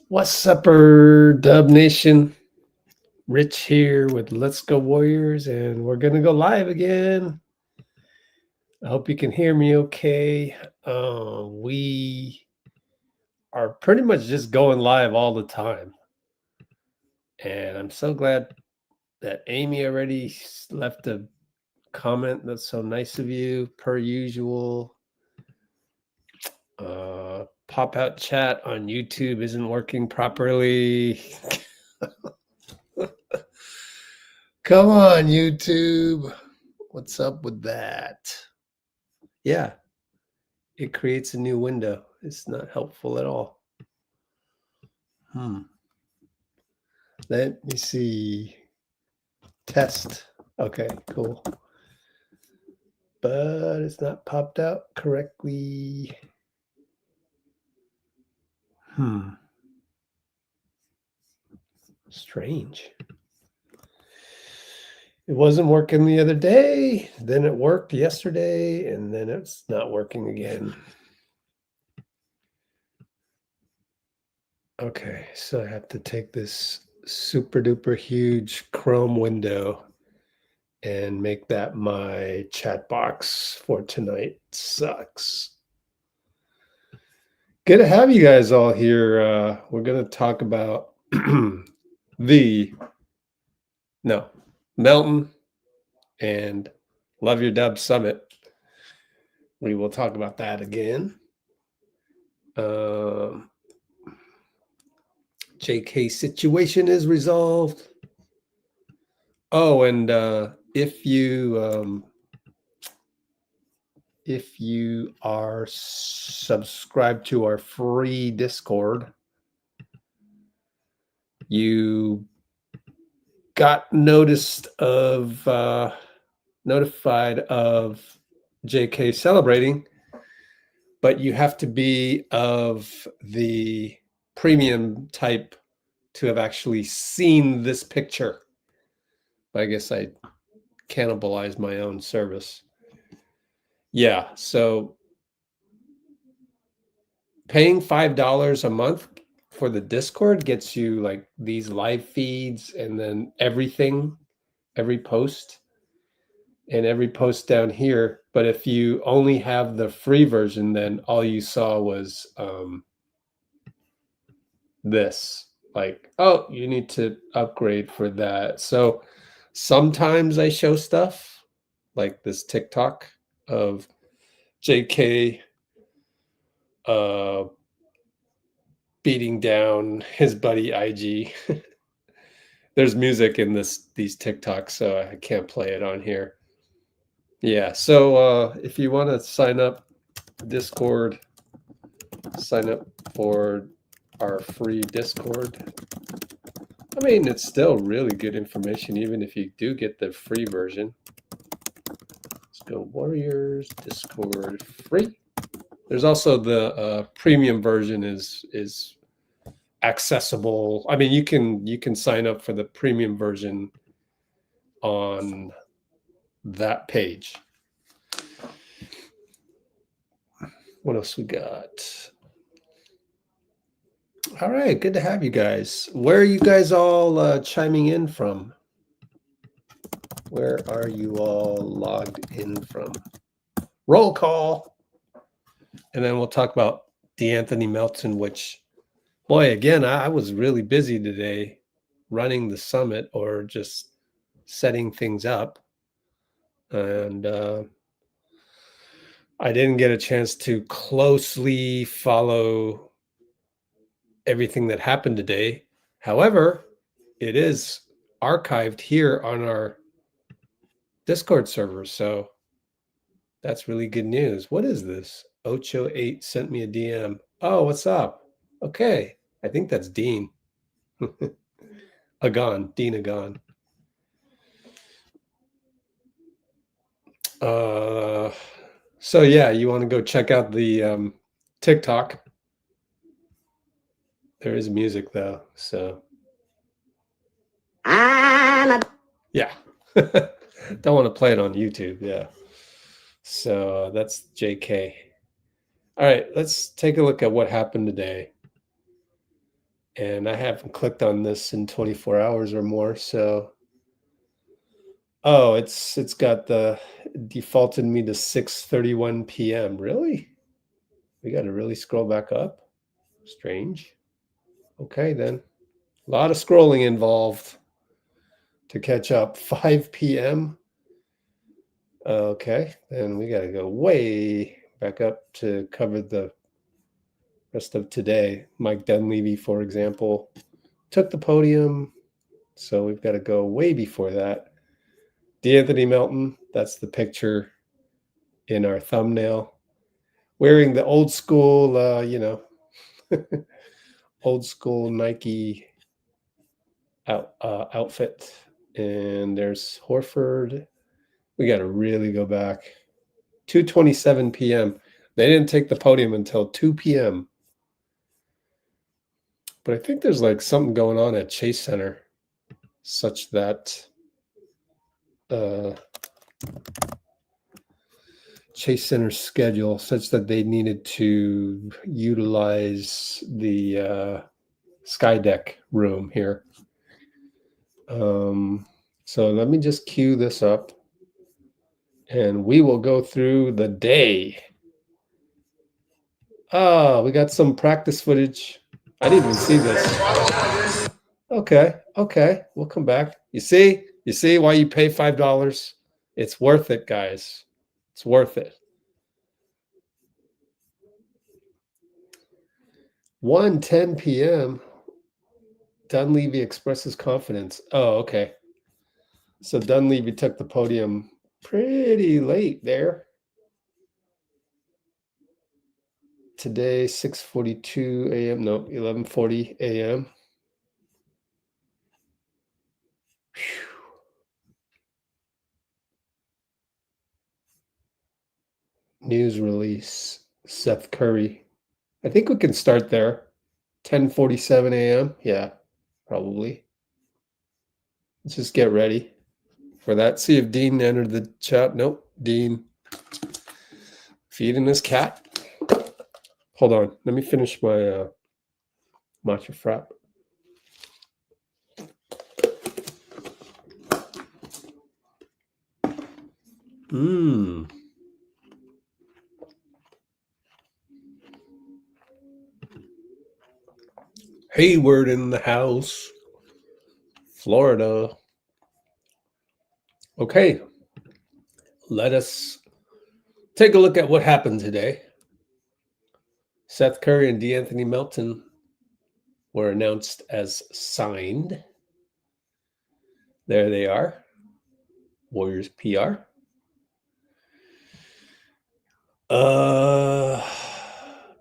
What's upper Dub Nation? Rich here with Let's Go Warriors, and we're gonna go live again. I hope you can hear me okay. We are pretty much just going live all the time, and I'm so glad that Amy already left a comment. That's so nice of you, per usual. Pop out chat on YouTube isn't working properly. Come on, YouTube. What's up with that? Yeah, it creates a new window. It's not helpful at all. Let me see. Test. Okay, cool. But it's not popped out correctly. Strange. It wasn't working the other day, then it worked yesterday, and then it's not working again. Okay, so I have to take this super duper huge Chrome window and make that my chat box for tonight. Sucks. Good to have you guys all here. We're going to talk about Melton and Love Your Dub Summit. We will talk about that again. JK situation is resolved. Oh, and if you are subscribed to our free Discord, you got notified of JK celebrating, but you have to be of the premium type to have actually seen this picture. I guess I cannibalized my own service. Yeah, so paying $5 a month for the Discord gets you like these live feeds and then everything, every post and every post down here. But if you only have the free version, then all you saw was this, like, oh, you need to upgrade for that. So sometimes I show stuff like this TikTok of JK beating down his buddy IG. There's music in these TikToks, so I can't play it on here. Yeah, so if you want to sign up Discord, sign up for our free Discord. I mean, it's still really good information, even if you do get the free version. Let's go Warriors Discord free. There's also the premium version is accessible. I mean, you can sign up for the premium version on that page. What else we got? All right, good to have you guys. Where are you guys all chiming in from? Where are you all logged in from? Roll call. And then we'll talk about DeAnthony Melton, which, boy, again, I was really busy today running the summit or just setting things up. And I didn't get a chance to closely follow everything that happened today. However, it is archived here on our Discord server, so that's really good news. What is this? Ocho8 sent me a DM. Oh, what's up? Okay, I think that's Dean. Dean Agon. So yeah, you want to go check out the TikTok. There is music though, so yeah. Don't want to play it on YouTube. Yeah. So that's JK. All right, let's take a look at what happened today. And I haven't clicked on this in 24 hours or more, so oh, it's got the defaulted me to 6:31 p.m. Really? We got to really scroll back up? Strange. Okay, then. A lot of scrolling involved to catch up. 5 p.m. Okay, then we got to go way back up to cover the rest of today. Mike Dunleavy, for example, took the podium, so we've got to go way before that. D'Anthony Melton, that's the picture in our thumbnail, wearing the old school, old school Nike outfit. And there's Horford. We got to really go back. 2:27 p.m. They didn't take the podium until 2 p.m. But I think there's like something going on at Chase Center such that Chase Center schedule such that they needed to utilize the sky deck room here. So let me just cue this up and we will go through the day. We got some practice footage. I didn't even see this. Okay, we'll come back. You see why you pay $5? It's worth it, guys. It's worth it. 1:10 p.m. Dunleavy expresses confidence. Oh, okay. So Dunleavy took the podium pretty late there. Today, 6:42 a.m. No, 11:40 a.m. News release. Seth Curry. I think we can start there. 10:47 a.m. Yeah, probably. Let's just get ready for that. See if Dean entered the chat. Nope. Dean feeding his cat. Hold on. Let me finish my matcha frap. Hayward in the house. Florida. Okay. Let us take a look at what happened today. Seth Curry and D'Anthony Melton were announced as signed. There they are. Warriors PR.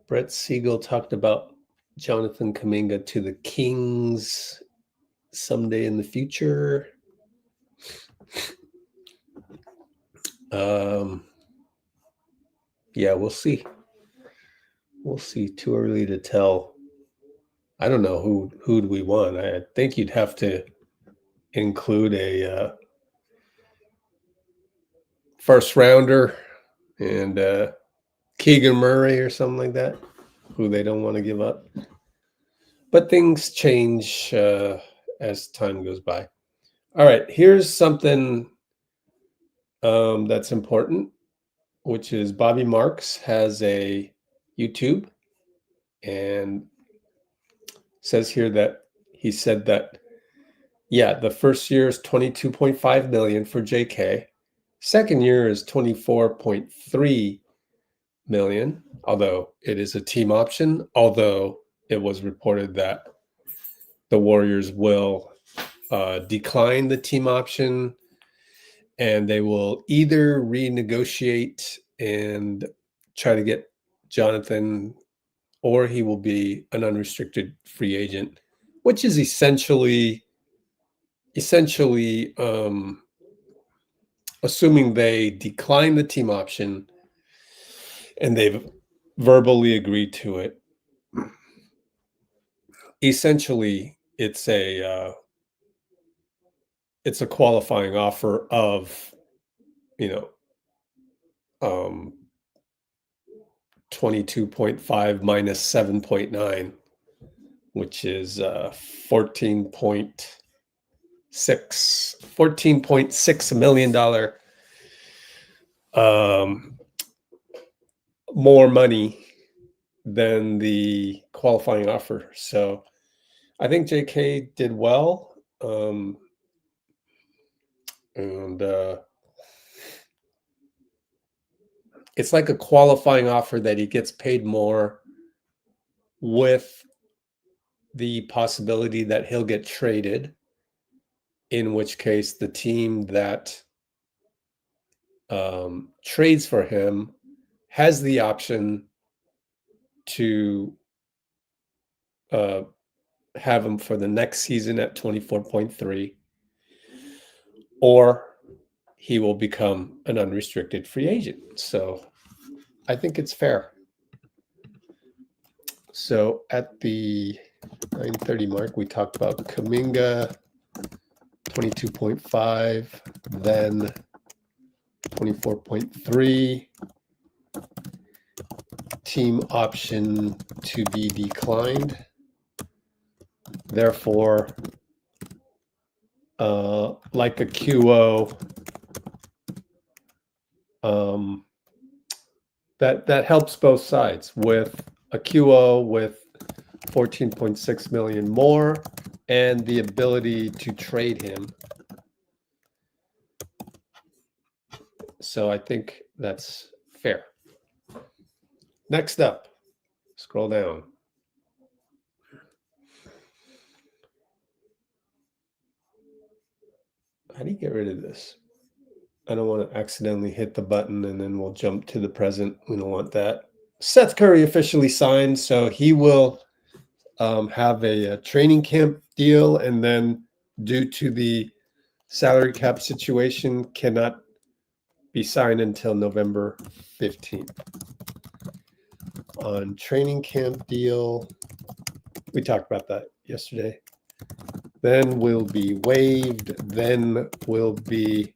Brett Siegel talked about Jonathan Kuminga to the Kings someday in the future. Yeah, we'll see. We'll see. Too early to tell. I don't know who do we want. I think you'd have to include a first rounder and Keegan Murray or something like that, who they don't want to give up. But things change as time goes by. All right, here's something that's important, which is Bobby Marks has a YouTube and says here that he said that, yeah, the first year is 22.5 million for JK. Second year is 24.3 million, although it is a team option, although it was reported that the Warriors will decline the team option and they will either renegotiate and try to get Jonathan, or he will be an unrestricted free agent, which is essentially assuming they decline the team option and they've verbally agreed to it. Essentially, it's a qualifying offer of 22.5 minus 7.9, which is $14.6 million more money than the qualifying offer. So I think JK did well. And it's like a qualifying offer that he gets paid more with the possibility that he'll get traded, in which case the team that trades for him has the option to have him for the next season at 24.3, or he will become an unrestricted free agent. So I think it's fair. So at the 9:30 mark, we talked about Kuminga, 22.5, then 24.3, team option to be declined. Therefore, like a QO, that helps both sides. With a QO with 14.6 million more and the ability to trade him. So I think that's fair. Next up, scroll down. How do you get rid of this? I don't want to accidentally hit the button and then we'll jump to the present. We don't want that. Seth Curry officially signed, so he will have a training camp deal, and then due to the salary cap situation, cannot be signed until November 15th. On training camp deal, we talked about that yesterday. Then will be waived, then will be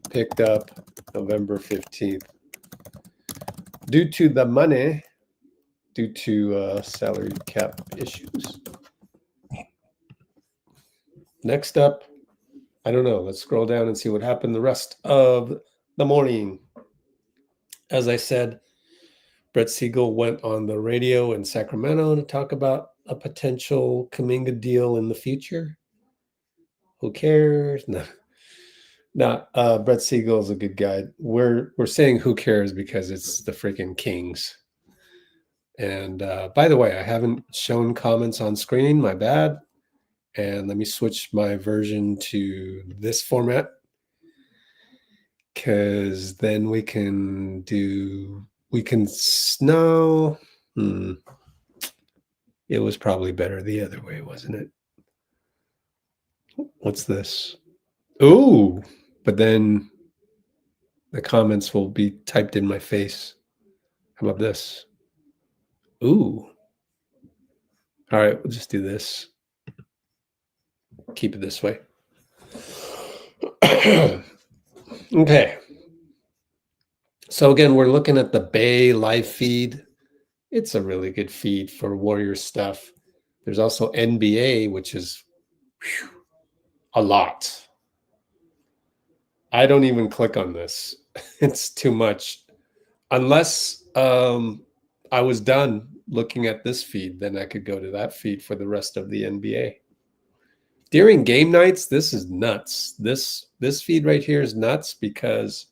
picked up November 15th. Due to the money, due to salary cap issues. Next up, I don't know. Let's scroll down and see what happened the rest of the morning. As I said, Brett Siegel went on the radio in Sacramento to talk about a potential Kuminga deal in the future. Who cares? No, Brett Siegel is a good guy. We're saying who cares because it's the freaking Kings. And by the way, I haven't shown comments on screen. My bad. And let me switch my version to this format, because then we can no. It was probably better the other way, wasn't it? What's this? Ooh, but then the comments will be typed in my face. How about this? Ooh. All right, we'll just do this. Keep it this way. Okay. So again, we're looking at the Bay live feed. It's a really good feed for Warriors stuff. There's also NBA, which is a lot. I don't even click on this. It's too much. Unless I was done looking at this feed, then I could go to that feed for the rest of the NBA. During game nights, this is nuts. This feed right here is nuts because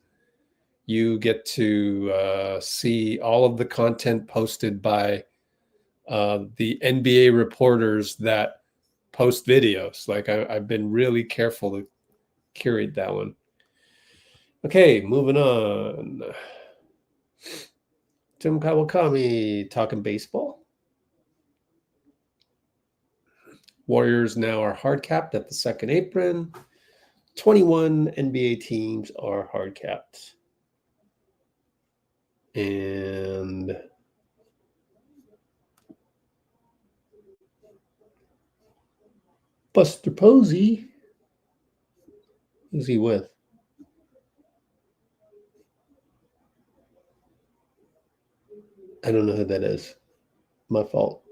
you get to see all of the content posted by the NBA reporters that post videos. Like I've been really careful to curate that one. Okay, moving on. Tim Kawakami talking baseball. Warriors now are hard capped at the second apron. 21 NBA teams are hard capped. And Buster Posey, who's he with? I don't know who that is. My fault.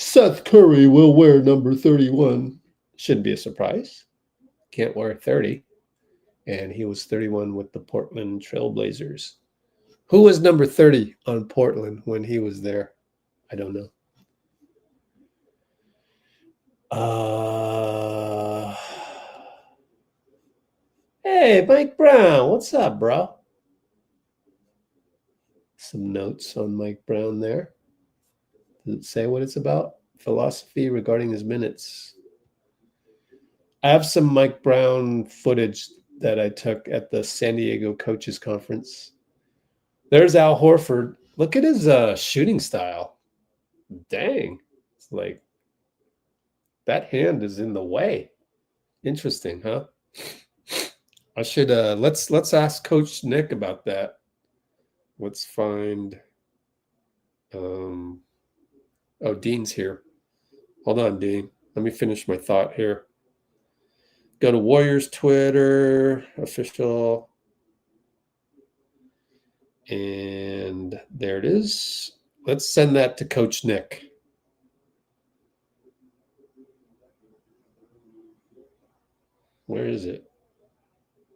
Seth Curry will wear number 31. Shouldn't be a surprise. Can't wear 30. And he was 31 with the Portland Trailblazers. Who was number 30 on Portland when he was there? I don't know. Hey, Mike Brown. What's up, bro? Some notes on Mike Brown there. Does it say what it's about? Philosophy regarding his minutes. I have some Mike Brown footage that I took at the San Diego Coaches Conference. There's Al Horford. Look at his shooting style. Dang. It's like that hand is in the way. Interesting, huh? I should let's ask Coach Nick about that. Let's find oh, Dean's here. Hold on, Dean. Let me finish my thought here. Go to Warriors Twitter, official. And there it is. Let's send that to Coach Nick. Where is it?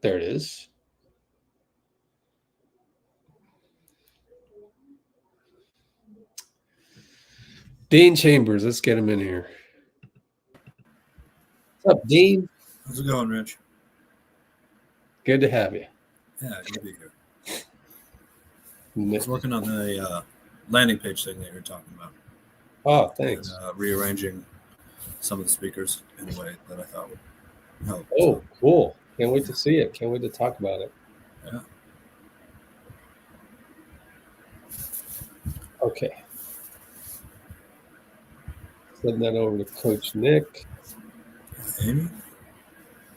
There it is. Dean Chambers, let's get him in here. What's up, Dean? How's it going, Rich? Good to have you. Yeah, good to be here. I was working on the landing page thing that you're talking about. Oh, thanks. And, rearranging some of the speakers in a way that I thought would help. Oh, cool. Can't wait to see it. Can't wait to talk about it. Yeah. Okay. Send that over to Coach Nick. Amy?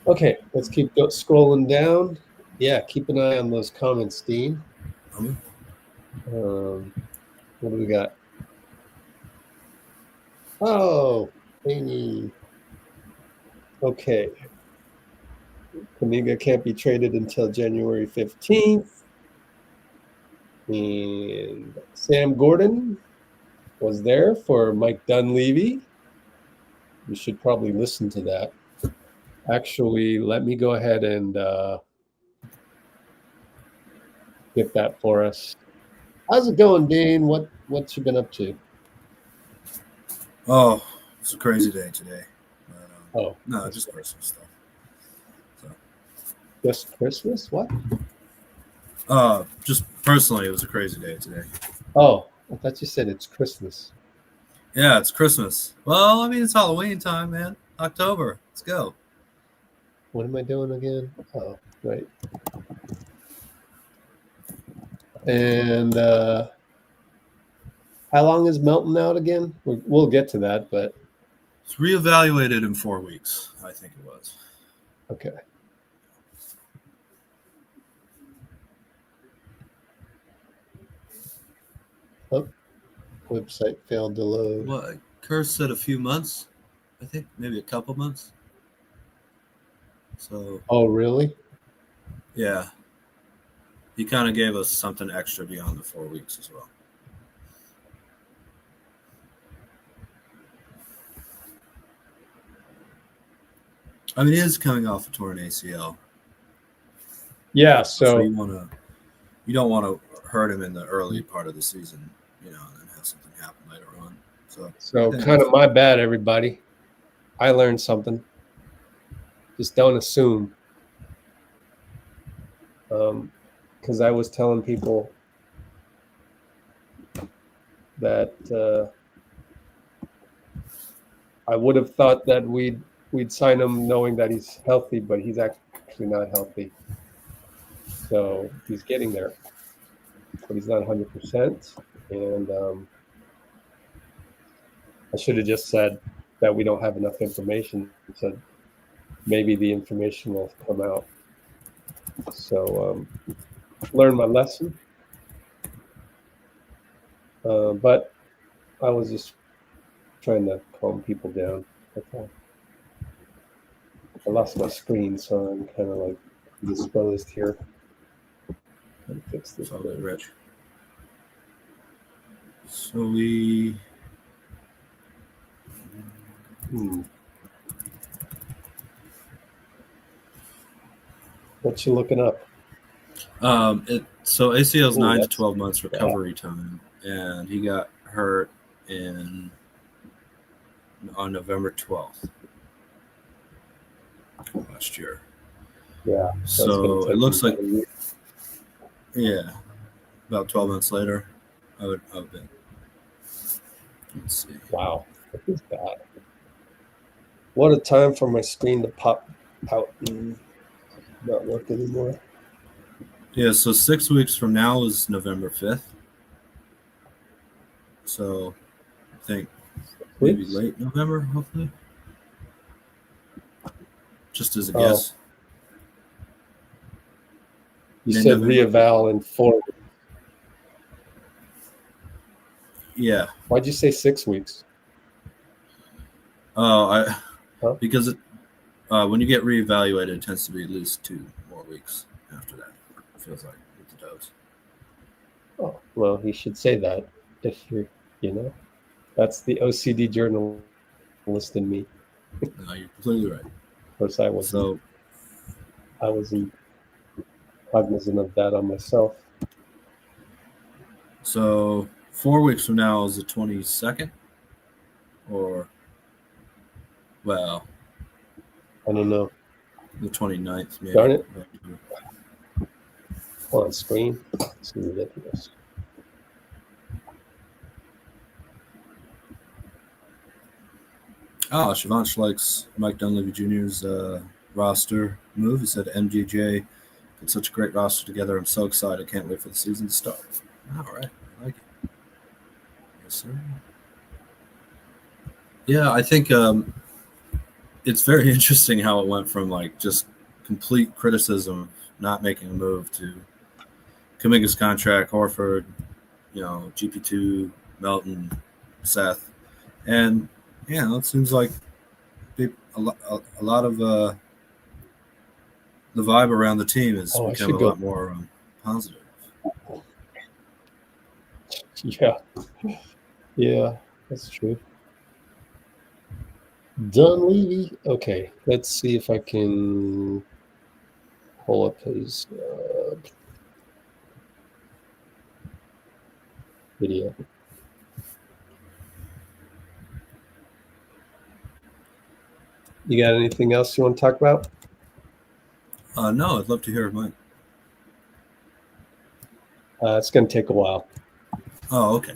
Okay, let's keep scrolling down. Yeah, keep an eye on those comments, Dean. What do we got? Oh, Amy. Okay. Kuminga can't be traded until January 15th. And Sam Gordon was there for Mike Dunleavy. You should probably listen to that. Actually, let me go ahead and get that for us. How's it going, Dean? What you been up to? Oh, it's a crazy day today. Oh, no, just Christmas stuff. So. Just Christmas? What? Just personally, it was a crazy day today. Oh, I thought you said it's Christmas. Yeah, it's Christmas. Well, I mean, it's Halloween time, man. October. Let's go. What am I doing again? Oh, right. And how long is Melton out again? We'll get to that, but it's reevaluated in 4 weeks, I think it was. Okay. Oh, website failed to load. Well, Kerr said a few months. I think maybe a couple months. So. Oh, really? Yeah. He kind of gave us something extra beyond the 4 weeks as well. I mean, he is coming off a torn ACL. Yeah, so you don't want to hurt him in the early part of the season, and then have something happen later on. So kind of my bad, everybody. I learned something. Just don't assume. Because I was telling people that I would have thought that we'd sign him knowing that he's healthy, but he's actually not healthy. So he's getting there, but he's not 100%. And I should have just said that we don't have enough information. Said maybe the information will come out. So learn my lesson. But I was just trying to calm people down. Okay. I lost my screen, so I'm kind of like disposed here. Let me fix this. All good, Rich. So we What you looking up? So ACL's Ooh, 9 to that's 12 months recovery time, and he got hurt on November 12th last year. Yeah. So it looks like, yeah, about 12 months later, I would bet. Let's see. Wow, what is that? What a time for my screen to pop out and not work anymore. Yeah, so 6 weeks from now is November 5th. So I think maybe late November, hopefully. Just as a guess. You said re-eval in 4. Yeah. Why'd you say 6 weeks? Because when you get reevaluated, it tends to be at least 2 more weeks after that. It feels like with the dose. Oh, well, he should say that if you're, that's the OCD journalist in me. No, you're completely right. Of course, I wasn't cognizant of that on myself. So 4 weeks from now is the 22nd, or well, I don't know. The 29th, maybe. Darn it! On screen, it's ridiculous. Shivansh likes Mike Dunleavy Jr.'s roster move. He said MGJ put such a great roster together. I'm so excited. Can't wait for the season to start. All right. I like it. Yes, sir. Yeah, I think it's very interesting how it went from like just complete criticism, not making a move, to Kuminga's contract, Horford, GP2, Melton, Seth. And yeah, it seems like a lot of the vibe around the team has become a lot more positive. Yeah, that's true. Dunleavy. Okay, let's see if I can pull up his video. You got anything else you want to talk about? No, I'd love to hear mine. It's going to take a while. Oh, okay.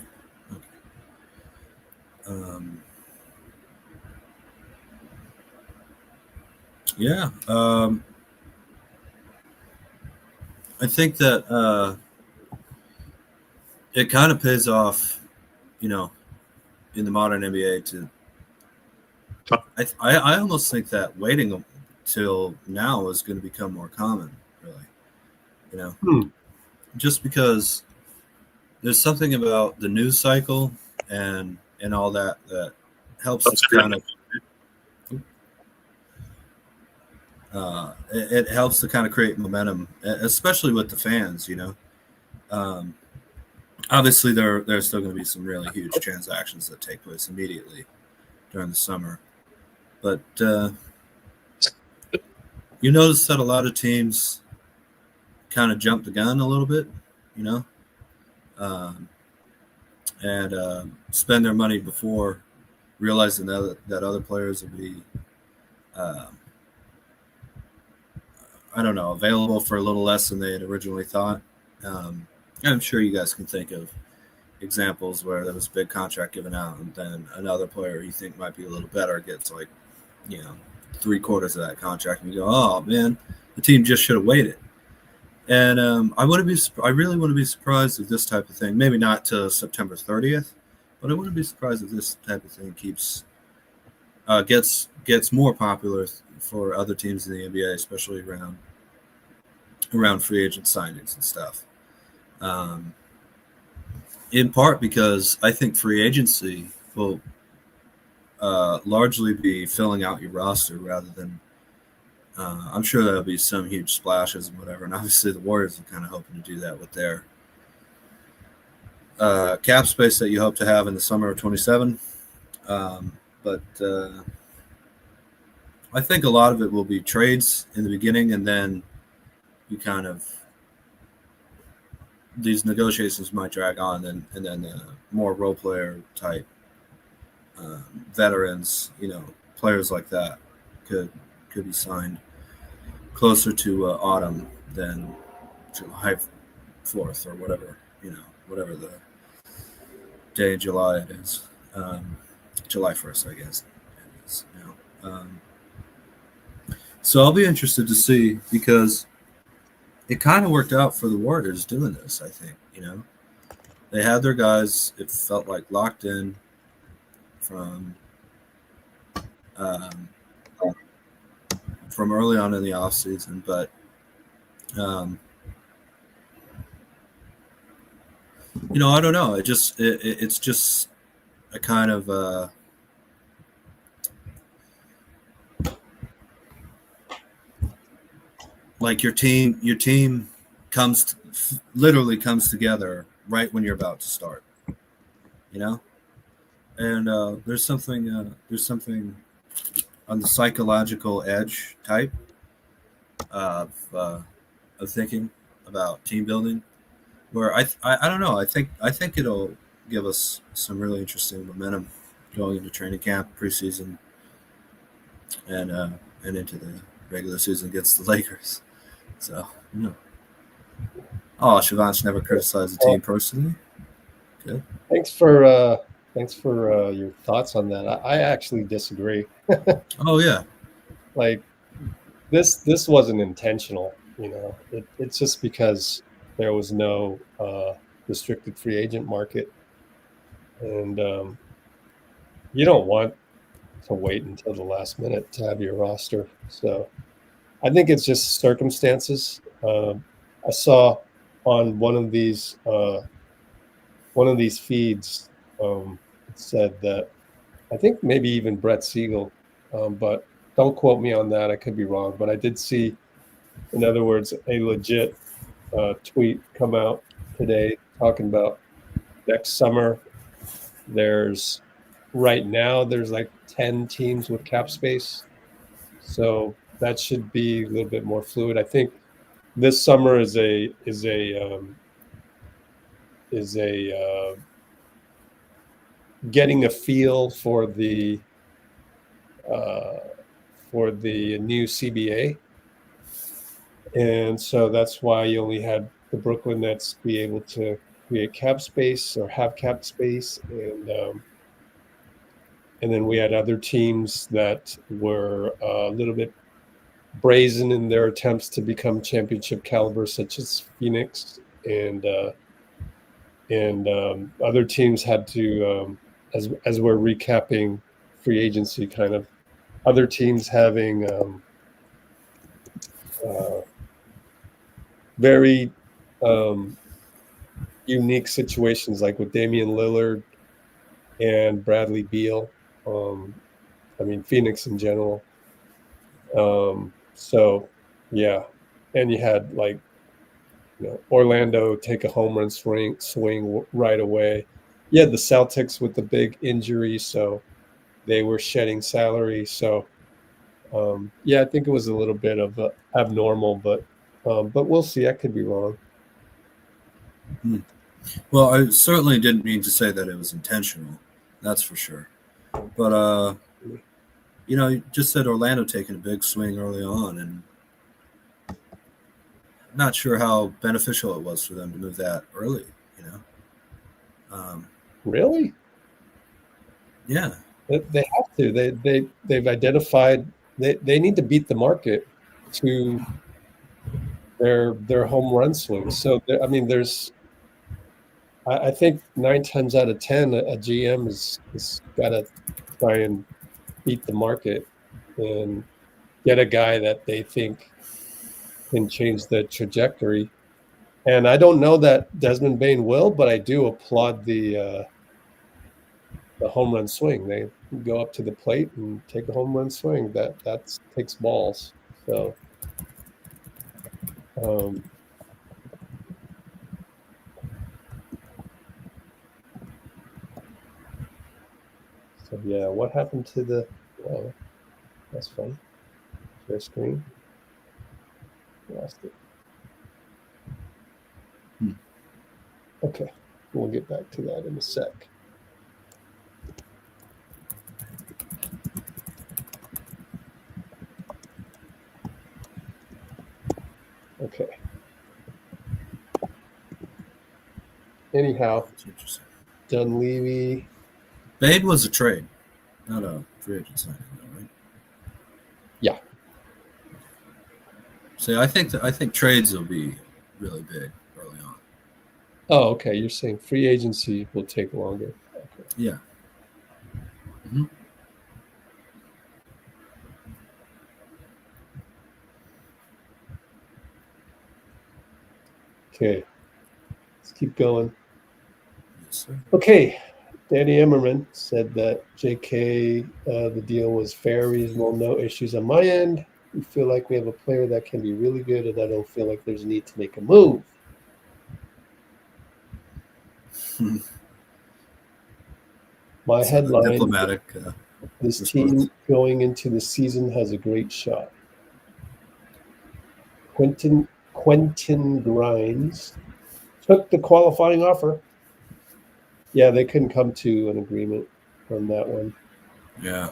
Yeah. I think that it kind of pays off, in the modern NBA to. I almost think that waiting till now is going to become more common, really. Just because there's something about the news cycle and all that helps kind of. It helps to kind of create momentum, especially with the fans. Obviously, there's still going to be some really huge transactions that take place immediately during the summer, but you notice that a lot of teams kind of jump the gun a little bit, and spend their money before realizing that other players will be, available for a little less than they had originally thought. I'm sure you guys can think of examples where there was a big contract given out, and then another player you think might be a little better gets 3/4 of that contract, and you go, "Oh man, the team just should have waited." And I really wouldn't be surprised if this type of thing, maybe not to September 30th, but I wouldn't be surprised if this type of thing gets more popular for other teams in the NBA, especially around free agent signings and stuff. In part because I think free agency will largely be filling out your roster rather than. I'm sure there'll be some huge splashes and whatever, and obviously the Warriors are kind of hoping to do that with their cap space that you hope to have in the summer of 27. But I think a lot of it will be trades in the beginning, and then you kind of these negotiations might drag on, and then more role player type veterans, players like that could be signed closer to autumn than July 4th or whatever, whatever the day in July it is. July 1st, I guess it is. So I'll be interested to see, because it kind of worked out for the Warriors doing this, I think. They had their guys, it felt like, locked in from early on in the offseason, but I don't know. It's just a kind of like your team literally comes together right when you're about to start, and there's something on the psychological edge type of thinking about team building, where I don't know. I think it'll give us some really interesting momentum going into training camp, preseason, and into the regular season against the Lakers. So, Oh, Shivansh never criticized the team personally. Good. Thanks for your thoughts on that. I actually disagree. Oh yeah. Like this wasn't intentional. It's just because there was no restricted free agent market, and you don't want to wait until the last minute to have your roster. So I think it's just circumstances. I saw on one of these feeds, it said that, I think maybe even Brett Siegel, but don't quote me on that. I could be wrong, but I did see, in other words, a legit tweet come out today talking about next summer. Right now there's like 10 teams with cap space, so that should be a little bit more fluid. I think this summer is a getting a feel for the new CBA, and so that's why you only had the Brooklyn Nets be able to create cap space or have cap space, and then we had other teams that were a little bit brazen in their attempts to become championship caliber, such as Phoenix, and other teams had to, as we're recapping free agency, kind of other teams having very unique situations, like with Damian Lillard and Bradley Beal. Phoenix in general. So yeah, and you had like Orlando take a home run swing right away. You had the Celtics with the big injury, so they were shedding salary. So I think it was a little bit of abnormal, but we'll see. I could be wrong. Well, I certainly didn't mean to say that it was intentional. That's for sure. But you just said Orlando taking a big swing early on, and not sure how beneficial it was for them to move that early. Really? Yeah. They have to. They've identified they need to beat the market to their home run swings. So there's I think 9 times out of 10 a GM is got to try and beat the market and get a guy that they think can change the trajectory. And I don't know that Desmond Bain will, but I do applaud the home run swing. They go up to the plate and take a home run swing. That takes balls. So yeah, what happened to the? Oh, that's funny. share screen. Lost it. Okay, we'll get back to that in a sec. Okay. Anyhow, That's interesting. Dunleavy. Bade was a trade, not a free agent signing, though, right? Yeah. So I think trades will be really big early on. Oh, okay. You're saying free agency will take longer. Okay. Yeah. Mm-hmm. Okay. Let's keep going. Yes, sir. Okay. Danny Emmerman said that JK, the deal was fair, reasonable, no issues on my end. We feel like we have a player that can be really good, and I don't feel like there's a need to make a move. My headline, diplomatic. This response. team going into the season has a great shot. Quentin Grimes took the qualifying offer. Yeah, they couldn't come to an agreement on that one. Yeah.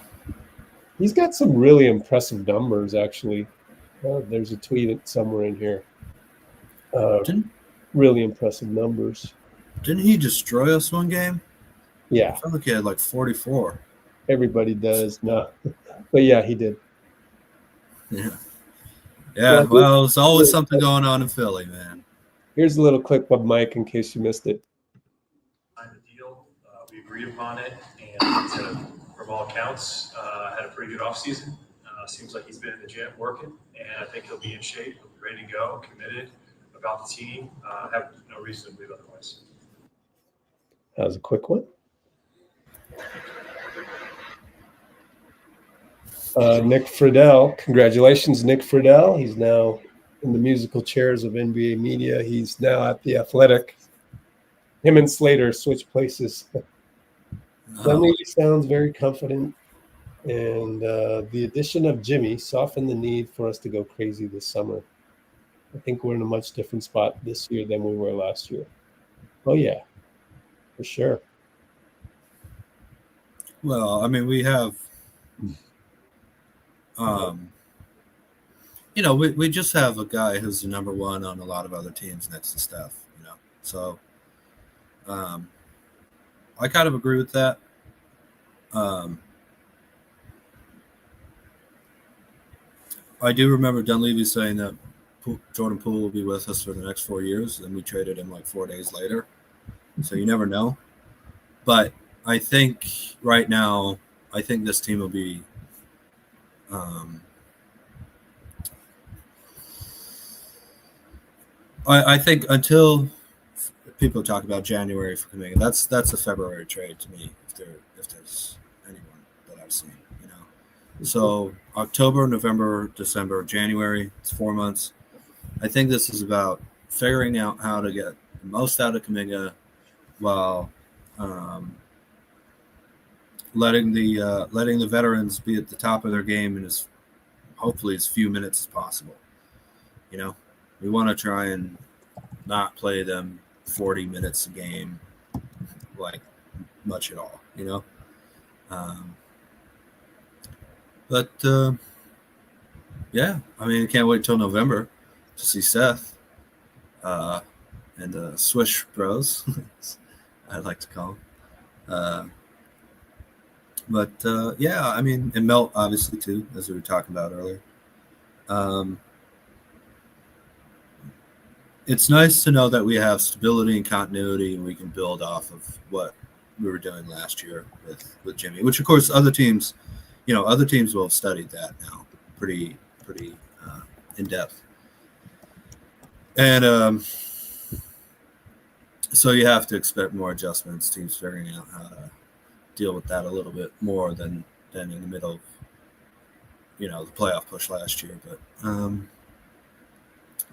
He's got some really impressive numbers, actually. There's a tweet somewhere in here. Really impressive numbers. Didn't he destroy us one game? Yeah. I felt like he had like 44. Everybody does. No. But yeah, he did. Yeah. Yeah, well, there's always something going on in Philly, man. Here's a little clip of Mike in case you missed it. Signed the deal. We agreed upon it, and from all accounts, had a pretty good offseason. Seems like he's been in the gym working, and I think he'll be in shape, ready to go, committed about the team. Have no reason to believe otherwise. That was a quick one. Nick Friedel. Congratulations, Nick Friedel. He's now in the musical chairs of NBA media. He's now at The Athletic. Him and Slater switch places. Dunleavy sounds very confident. And the addition of Jimmy softened the need for us to go crazy this summer. I think we're in a much different spot this year than we were last year. Oh, yeah, for sure. Well, I mean, we have, we just have a guy who's the number one on a lot of other teams next to Steph, So I kind of agree with that. I do remember Dunleavy saying that Jordan Poole will be with us for the next 4 years, and we traded him like 4 days later. So you never know. But I think right now, this team will be I think until people talk about January for Kuminga, that's a February trade to me, if there's anyone that I've seen, So October, November, December, January, it's 4 months. I think this is about figuring out how to get the most out of Kuminga while letting the veterans be at the top of their game in hopefully as few minutes as possible. We want to try and not play them 40 minutes a game, like much at all, But yeah, I mean, I can't wait till November to see Seth and the Swish Bros, I'd like to call them. But yeah, I mean, and Melt obviously too, as we were talking about earlier. It's nice to know that we have stability and continuity, and we can build off of what we were doing last year with Jimmy. Which, of course, other teams will have studied that now pretty in depth. And so you have to expect more adjustments. Teams figuring out how to deal with that a little bit more than in the middle of the playoff push last year. But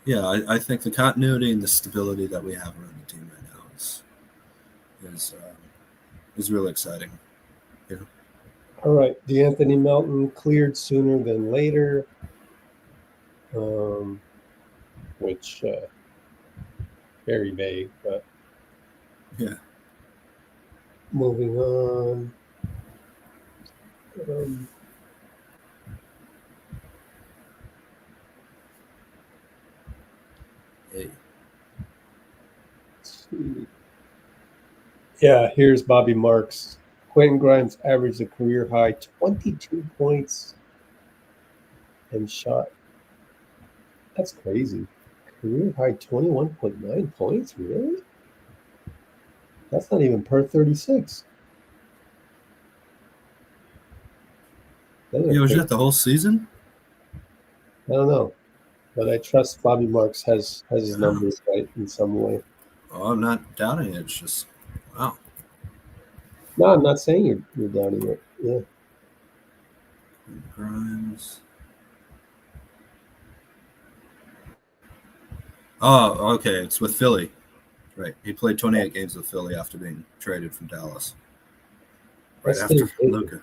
yeah, I think the continuity and the stability that we have around the team right now is really exciting. All right, DeAnthony Melton cleared sooner than later. which very vague, but Yeah. moving on. Hey. Let's see. Yeah, here's Bobby Marks. Quentin Grimes averaged a career high 22 points and shot. That's crazy. Career high 21.9 points? Really? That's not even per 36. Yeah, was that the whole season? I don't know, but I trust Bobby Marks has his numbers right in some way. Oh, I'm not doubting it. It's just, wow. No, I'm not saying you're doubting it. Yeah. Grimes. Oh, okay. It's with Philly. Right. He played 28 games with Philly after being traded from Dallas. Right That's after Luka.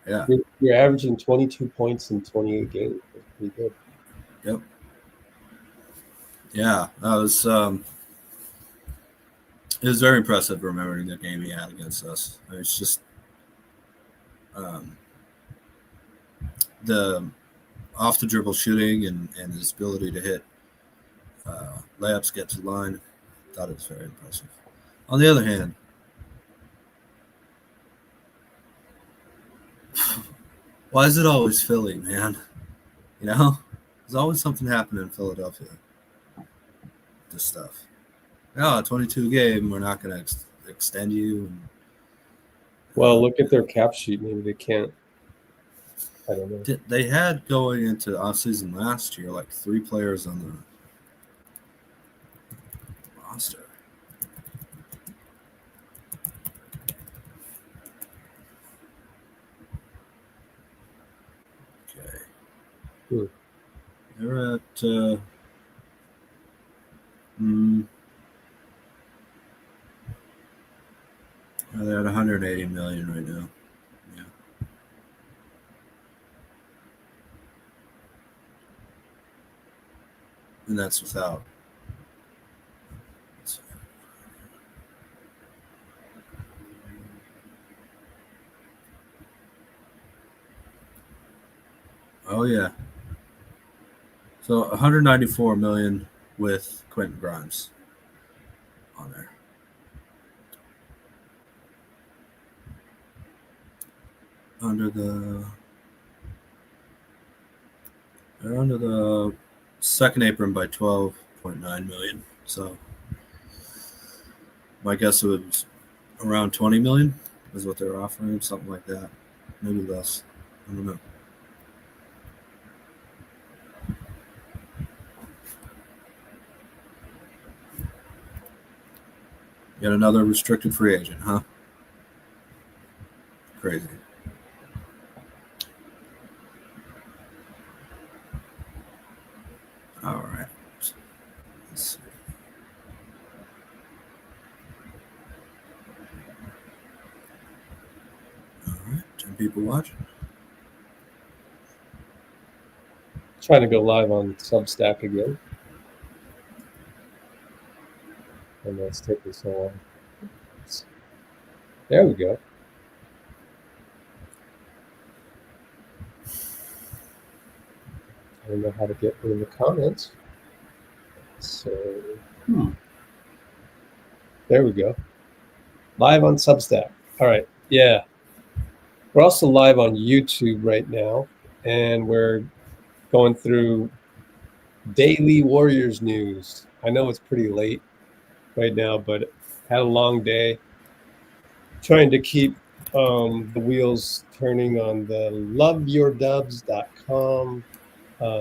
Yeah. You're averaging 22 points in 28 games. That's pretty good. Yep. Yeah. That was it was very impressive remembering the game he had against us. It's just the off the dribble shooting and his ability to hit layups, get to the line. I thought it was very impressive. On the other hand, why is it always Philly, man? You know, there's always something happening in Philadelphia. This stuff. Oh, 22 game. We're not going to extend you. Well, look at their cap sheet. Maybe they can't. I don't know. They had going into offseason last year like 3 players on the roster. Okay. They're at they're at 180 million right now. Yeah. And that's without. Oh yeah. So 194 million with Quentin Grimes on there. They're under the second apron by 12.9 million. So my guess was around 20 million is what they're offering, something like that. Maybe less. I don't know. Yet another restricted free agent, huh? Crazy. All right. Let's see. All right. 10 people watching. Trying to go live on Substack again. And that's taking so long. There we go. I don't know how to get in the comments. So, there we go. Live on Substack. All right. Yeah. We're also live on YouTube right now, and we're going through daily Warriors news. I know it's pretty late right now, but had a long day trying to keep the wheels turning on the loveyourdubs.com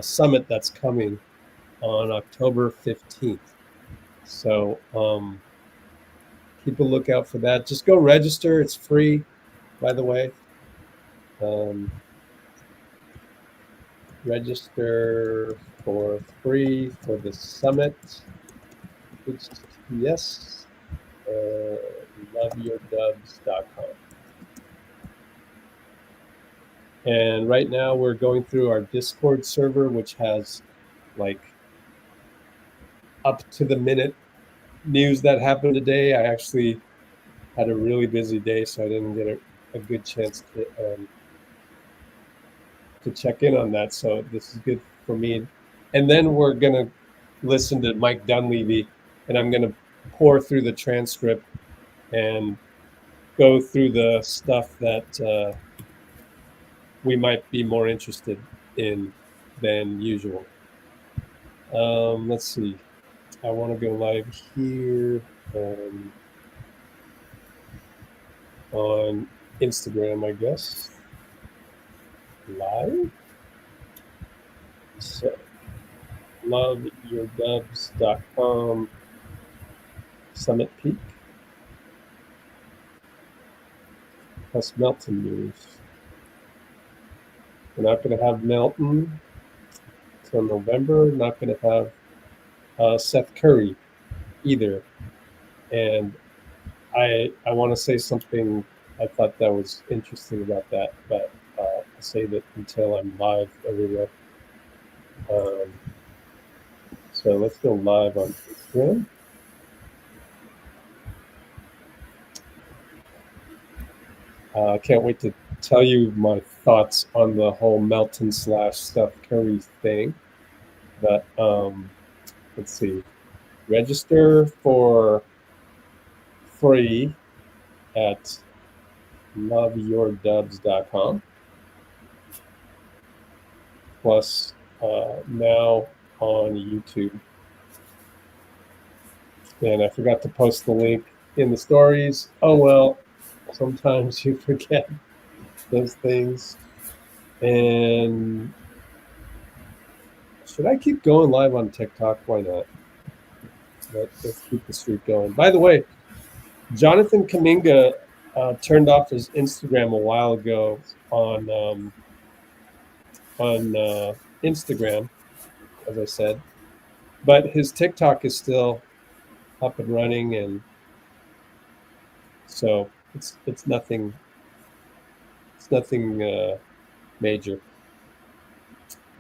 summit that's coming on October 15th. So keep a lookout for that. Just go register. It's free, by the way. Register for free for the summit. Yes. Loveyourdubs.com. And right now we're going through our Discord server, which has like up to the minute news that happened today. I actually had a really busy day, so I didn't get a good chance to check in on that. So this is good for me. And then we're gonna listen to Mike Dunleavy, and I'm gonna pour through the transcript and go through the stuff that we might be more interested in than usual. Let's see. I want to go live here on Instagram, I guess. Live. So, loveyourdubs.com Summit Peak plus Melton news. We're not going to have Melton till November. We're not going to have Seth Curry either. And I want to say something. I thought that was interesting about that, but I'll say that until I'm live everywhere. So let's go live on Instagram. I can't wait to tell you my thoughts on the whole Melton / Steph Curry thing. But let's see. Register for free at loveyourdubs.com. Plus now on YouTube. And I forgot to post the link in the stories. Oh well, sometimes you forget those things. And should I keep going live on TikTok? Why not? Let's keep the streak going. By the way, Jonathan Kuminga turned off his Instagram a while ago on Instagram, as I said, but his TikTok is still up and running, and so it's nothing. It's nothing major.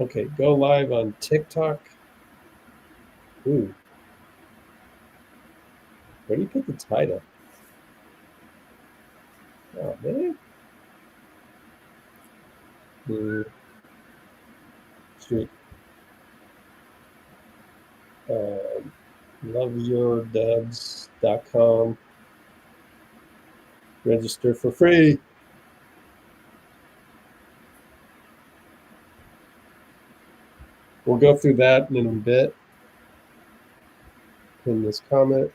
Okay, go live on TikTok. Ooh. Where do you put the title? Oh, man. Shoot. Loveyourdubs.com. Register for free. We'll go through that in a bit in this comment.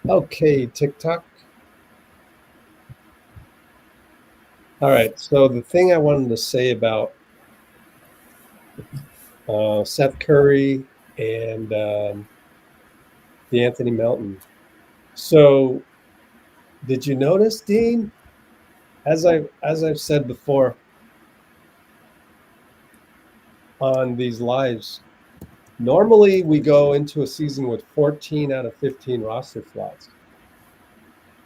Okay, TikTok. All right, so the thing I wanted to say about Seth Curry and the Anthony Melton. So, did you notice, Dean? As I've said before on these lives, normally we go into a season with 14 out of 15 roster slots.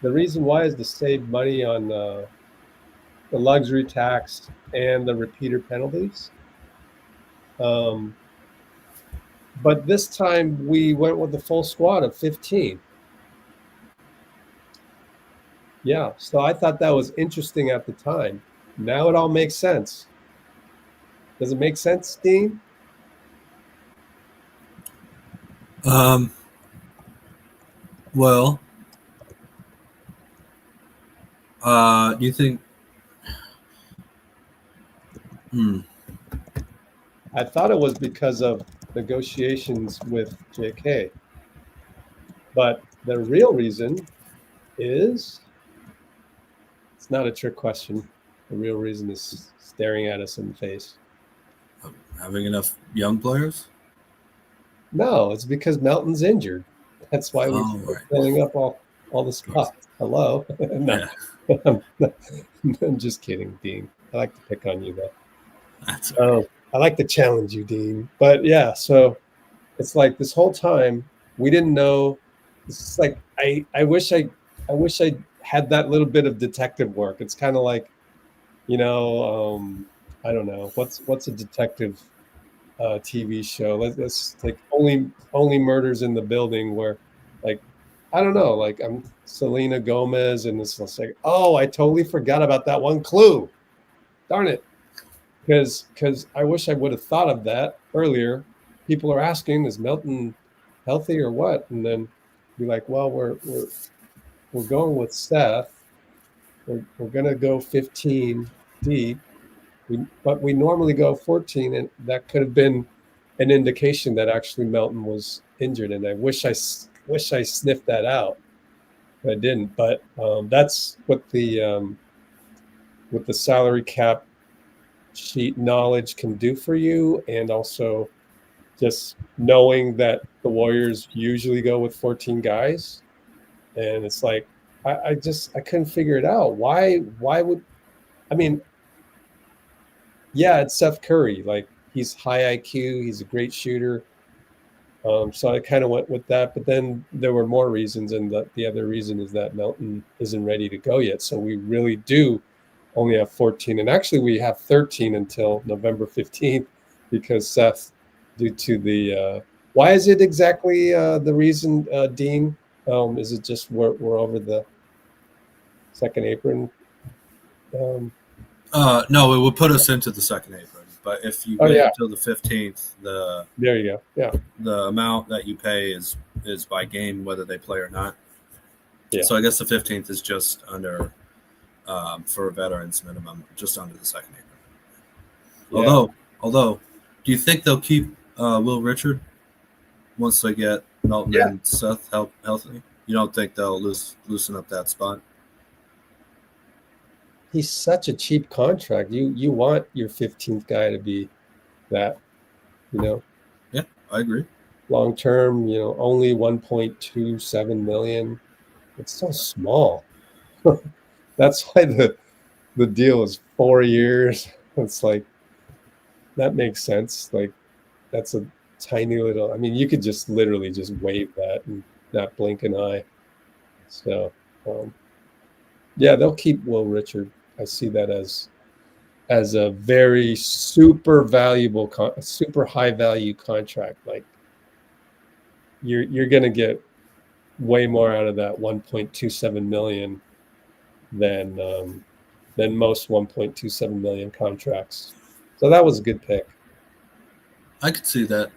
The reason why is to save money on the luxury tax and the repeater penalties. But this time we went with the full squad of 15. Yeah, so I thought that was interesting at the time. Now it all makes sense. Does it make sense, Dean? Well, do you think? I thought it was because of negotiations with JK. But the real reason is, it's not a trick question. The real reason is staring at us in the face. Having enough young players? No, it's because Melton's injured. That's why we're filling up all the spots. Hello? No, yeah. I'm just kidding, Dean. I like to pick on you, though. That's all right. I like to challenge you, Dean. But yeah, so it's like this whole time we didn't know. It's like I wish I had that little bit of detective work. It's kind of like, I don't know. What's a detective TV show? Let's take only murders in the building where, like, I don't know, like I'm Selena Gomez and this was like, oh, I totally forgot about that one clue. Darn it. Because I wish I would have thought of that earlier. People are asking, is Melton healthy or what? And then be like, well, we're going with Seth. We're gonna go 15 deep. But we normally go 14, and that could have been an indication that actually Melton was injured. And I wish I sniffed that out, but I didn't. But that's what the with the salary cap sheet knowledge can do for you, and also just knowing that the Warriors usually go with 14 guys, and it's like I couldn't figure it out. Why would I mean? Yeah, it's Seth Curry. Like he's high IQ. He's a great shooter. So I kind of went with that. But then there were more reasons, and the other reason is that Melton isn't ready to go yet. So we really do only have 14, and actually we have 13 until November 15th because Seth, due to the why is it exactly the reason, Dean? Is it just we're over the second apron? No, it would put us into the second apron. But if you Oh, wait yeah. until the 15th, There you go. Yeah. the amount that you pay is by game, whether they play or not. Yeah. So I guess the 15th is just under, for veterans minimum, just under the second apron. Yeah. Although, do you think they'll keep Will Richard once they get Melton Yeah. and Seth healthy? You don't think they'll loosen up that spot? He's such a cheap contract. You want your 15th guy to be that, Yeah, I agree. long term, only 1.27 million. It's so small. That's why the deal is 4 years. It's like that makes sense. Like that's a tiny little. I mean, you could just literally just waive that and not blink an eye. So, yeah, they'll keep Will Richard. I see that as a very super valuable, super high value contract. Like you're going to get way more out of that 1.27 million than most 1.27 million contracts. So that was a good pick. I could see that.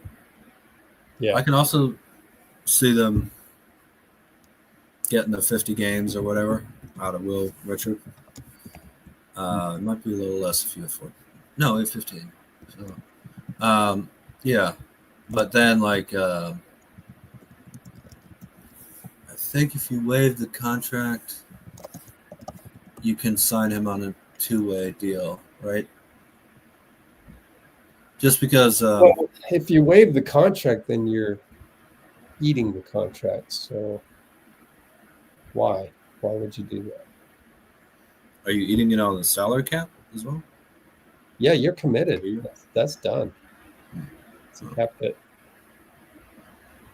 Yeah. I can also see them getting the 50 games or whatever out of Will Richard. It might be a little less if you afford. No, 15. So, yeah, but then I think if you waive the contract, you can sign him on a two-way deal, right? Just because. Well, if you waive the contract, then you're eating the contract. So why would you do that? Are you eating it on the salary cap as well? Yeah, you're committed. That's done. It's a cap hit.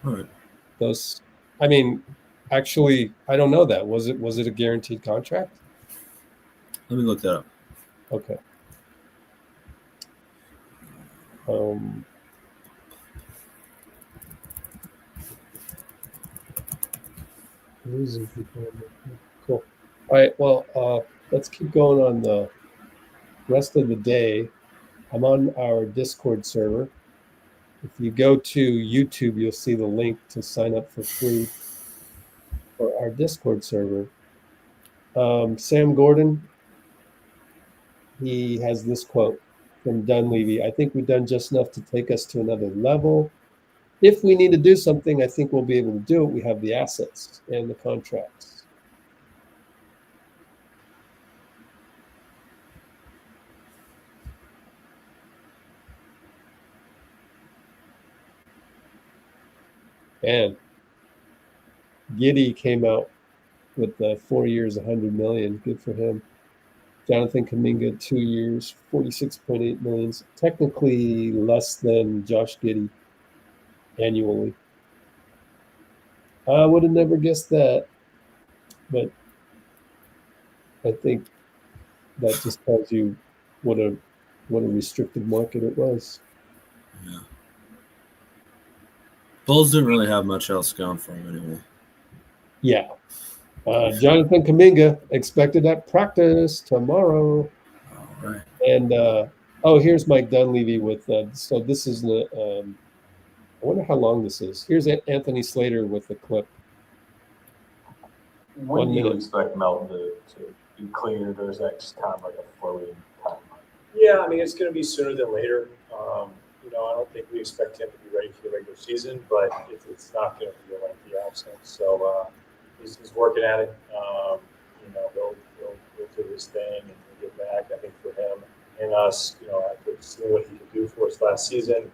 All right. Those, I mean, actually, I don't know that. Was it a guaranteed contract? Let me look that up. Okay. Losing people. Cool. All right. Well, let's keep going on the rest of the day. I'm on our Discord server. If you go to YouTube, you'll see the link to sign up for free for our Discord server. Sam Gordon, he has this quote from Dunleavy. I think we've done just enough to take us to another level. If we need to do something, I think we'll be able to do it. We have the assets and the contracts. And Giddy came out with 4 years, 100 million. Good for him. Jonathan Kuminga, 2 years, 46.8 million. Technically less than Josh Giddey annually. I would have never guessed that, but I think that just tells you what a what a restricted market it was. Yeah. Bulls didn't really have much else going for him anyway. Yeah. Jonathan Kuminga expected at practice tomorrow. All right. And here's Mike Dunleavy with so this is the I wonder how long this is. Here's Anthony Slater with the clip. When do you expect Melton to be cleared, or is that just kind of like a floating timeline? Yeah, I mean, it's going to be sooner than later. I don't think we expect him to be ready for the regular season, but it's not going to be a lengthy absence. So he's working at it. He'll do his thing and he'll get back. I think for him and us, after seeing what he could do for us last season,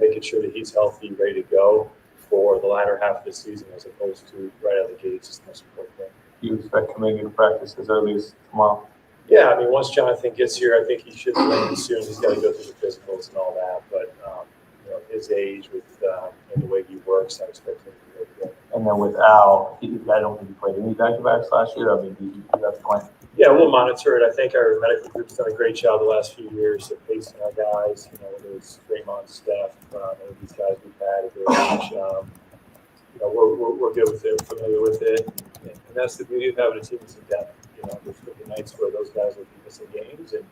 making sure that he's healthy, ready to go for the latter half of the season as opposed to right out of the gates is the most important thing. Do you expect Kuminga to practice as early as tomorrow? Yeah, I mean, once Jonathan gets here, I think he should be landing soon. He's got to go through the physicals and all that. But, his age with and the way he works, I expect him to be really good. And then with Al, I don't think he played any back-to-backs last year. I mean, do you have to plan? Yeah, we'll monitor it. I think our medical group's done a great job the last few years of pacing our guys. Whether it's Draymond, Steph, any of these guys we've had at their age. We're good with it, familiar with it. And that's the beauty of having a team that's in depth. There's going to be nights where those guys will be missing games, and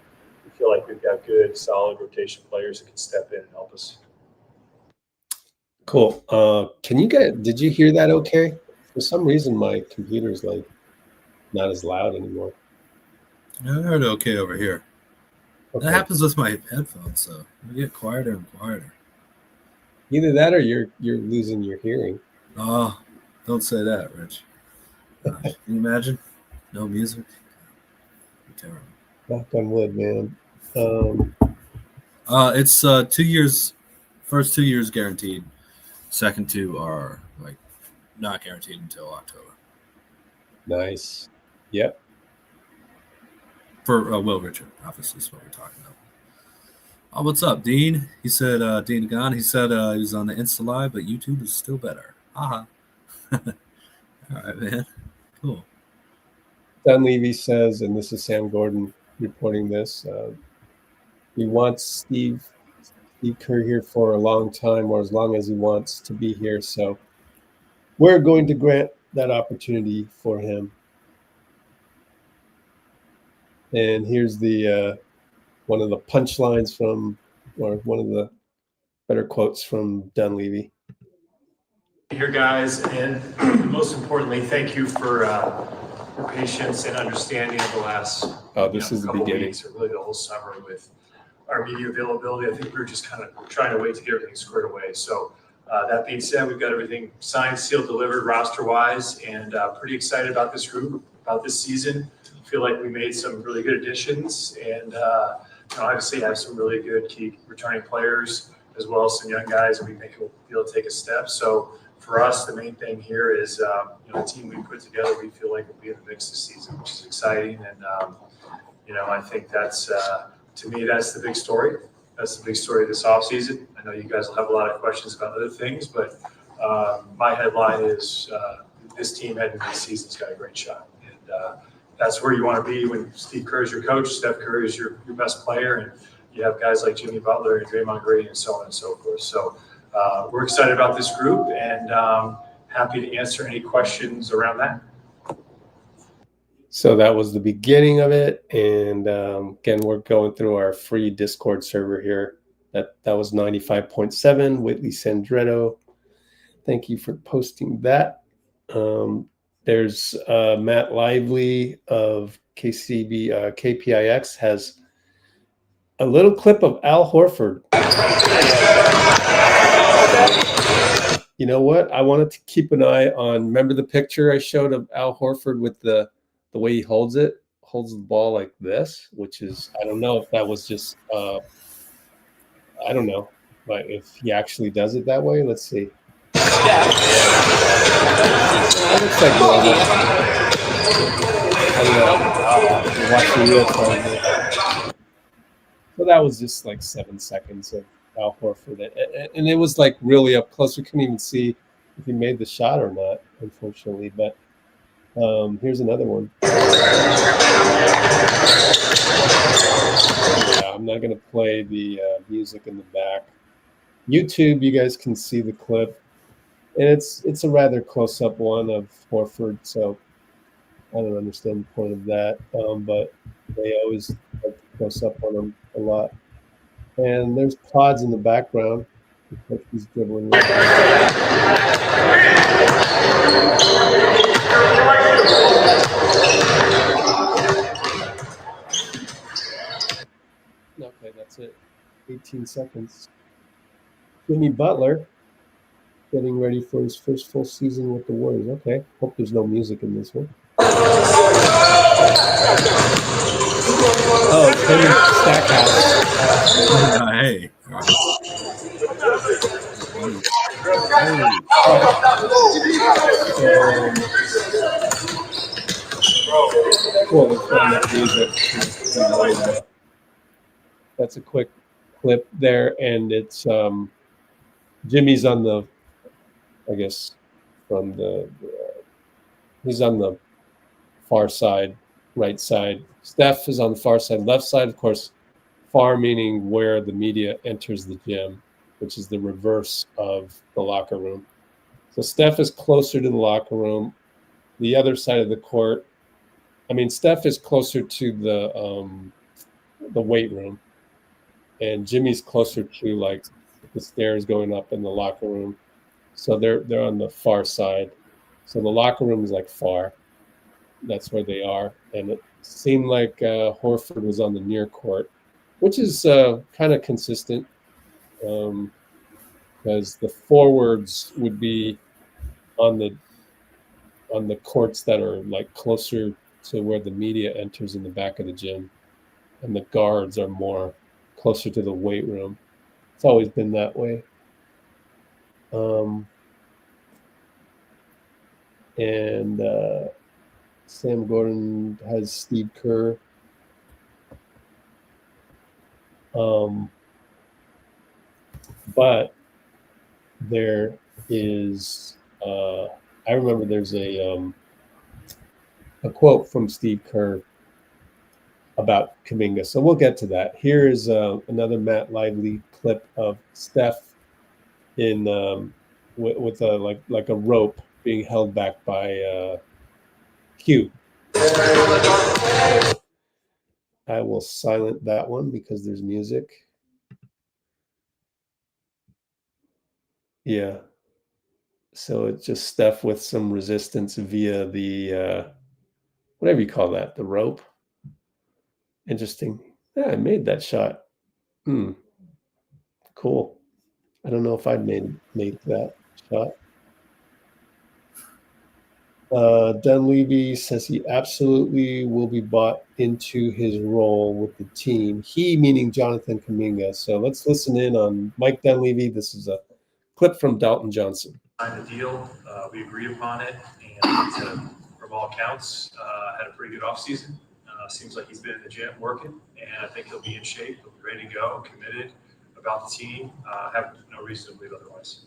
we feel like we've got good, solid rotation players who can step in and help us. Cool. Did you hear that okay? For some reason, my computer's like not as loud anymore. I heard it okay over here. Okay. That happens with my headphones, so they get quieter and quieter. Either that or you're losing your hearing. Oh, don't say that, Rich. Can you imagine? No music. Terrible. Knock on wood, man. It's 2 years. First 2 years guaranteed. Second 2 are not guaranteed until October. Nice. Yep. For Will Richard, obviously, is what we're talking about. Oh, what's up, Dean? He said, Dean Gunn. He said he was on the Insta Live, but YouTube is still better. All right, man. Cool. Dunleavy says, and this is Sam Gordon reporting this, he wants Steve Kerr here for a long time, or as long as he wants to be here. So we're going to grant that opportunity for him. And here's the one of the punchlines or one of the better quotes from Dunleavy. Here, guys, and most importantly, thank you for your patience and understanding of the last couple weeks, or really the whole summer with our media availability. I think we were just kind of trying to wait to get everything squared away. So that being said, we've got everything signed, sealed, delivered, roster-wise, and pretty excited about this group, about this season. Feel like we made some really good additions, and obviously have some really good key returning players, as well as some young guys that we think will be able to take a step. So for us, the main thing here is the team we put together, we feel like will be in the mix this season, which is exciting. And I think that's to me, that's the big story. That's the big story of this offseason. I know you guys will have a lot of questions about other things, but my headline is this team heading into the season's got a great shot. And that's where you want to be when Steve Kerr is your coach, Seth Curry is your best player, and you have guys like Jimmy Butler and Draymond Green and so on and so forth. So we're excited about this group and happy to answer any questions around that. So that was the beginning of it. And again, we're going through our free Discord server here. That was 95.7, Whitley Sandretto. Thank you for posting that. There's Matt Lively of KPIX has a little clip of Al Horford. You know what? I wanted to keep an eye on, remember the picture I showed of Al Horford with the way he holds the ball like this, which is, I don't know if that was just, I don't know, but if he actually does it that way, let's see. That looks like so that was just like 7 seconds of Al Horford, and it was like really up close. We couldn't even see if he made the shot or not, unfortunately. But here's another one. Yeah, I'm not going to play the music in the back. YouTube, you guys can see the clip, and it's a rather close-up one of Horford, so I don't understand the point of that, but they always like to close up on him a lot. And there's pods in the background. He's dribbling. Okay, that's it. 18 seconds. Jimmy Butler getting ready for his first full season with the Warriors. Okay, hope there's no music in this one. Oh, Kenny Stackhouse. Hey. Cool, let's find that music. That's a quick clip there, and it's Jimmy's on the, I guess, from the he's on the far side, right side. Steph is on the far side, left side, of course. Far meaning where the media enters the gym, which is the reverse of the locker room. So Steph is closer to the locker room. The other side of the court, I mean, Steph is closer to the weight room, and Jimmy's closer to like the stairs going up in the locker room. So they're on the far side. So the locker room is like far. That's where they are, and it seemed like Horford was on the near court, which is kind of consistent, because the forwards would be on the courts that are like closer to where the media enters in the back of the gym, and the guards are more closer to the weight room. It's always been that way. And Sam Gordon has Steve Kerr. But there is, I remember there's a quote from Steve Kerr about Kuminga. So we'll get to that. Here is another Matt Lively clip of Steph in with a like a rope being held back by Q. I will silent that one because there's music. Yeah. So it's just Steph with some resistance via the whatever you call that, the rope. Interesting. Yeah, I made that shot. Cool. I don't know if I'd make that shot. Dunleavy says he absolutely will be bought into his role with the team. He meaning Jonathan Kuminga. So let's listen in on Mike Dunleavy. This is a clip from Dalton Johnson. Signed the deal. We agreed upon it, and from all accounts, had a pretty good offseason. Seems like he's been in the gym working, and I think he'll be in shape. He'll be ready to go, committed about the team. Have no reason to believe otherwise.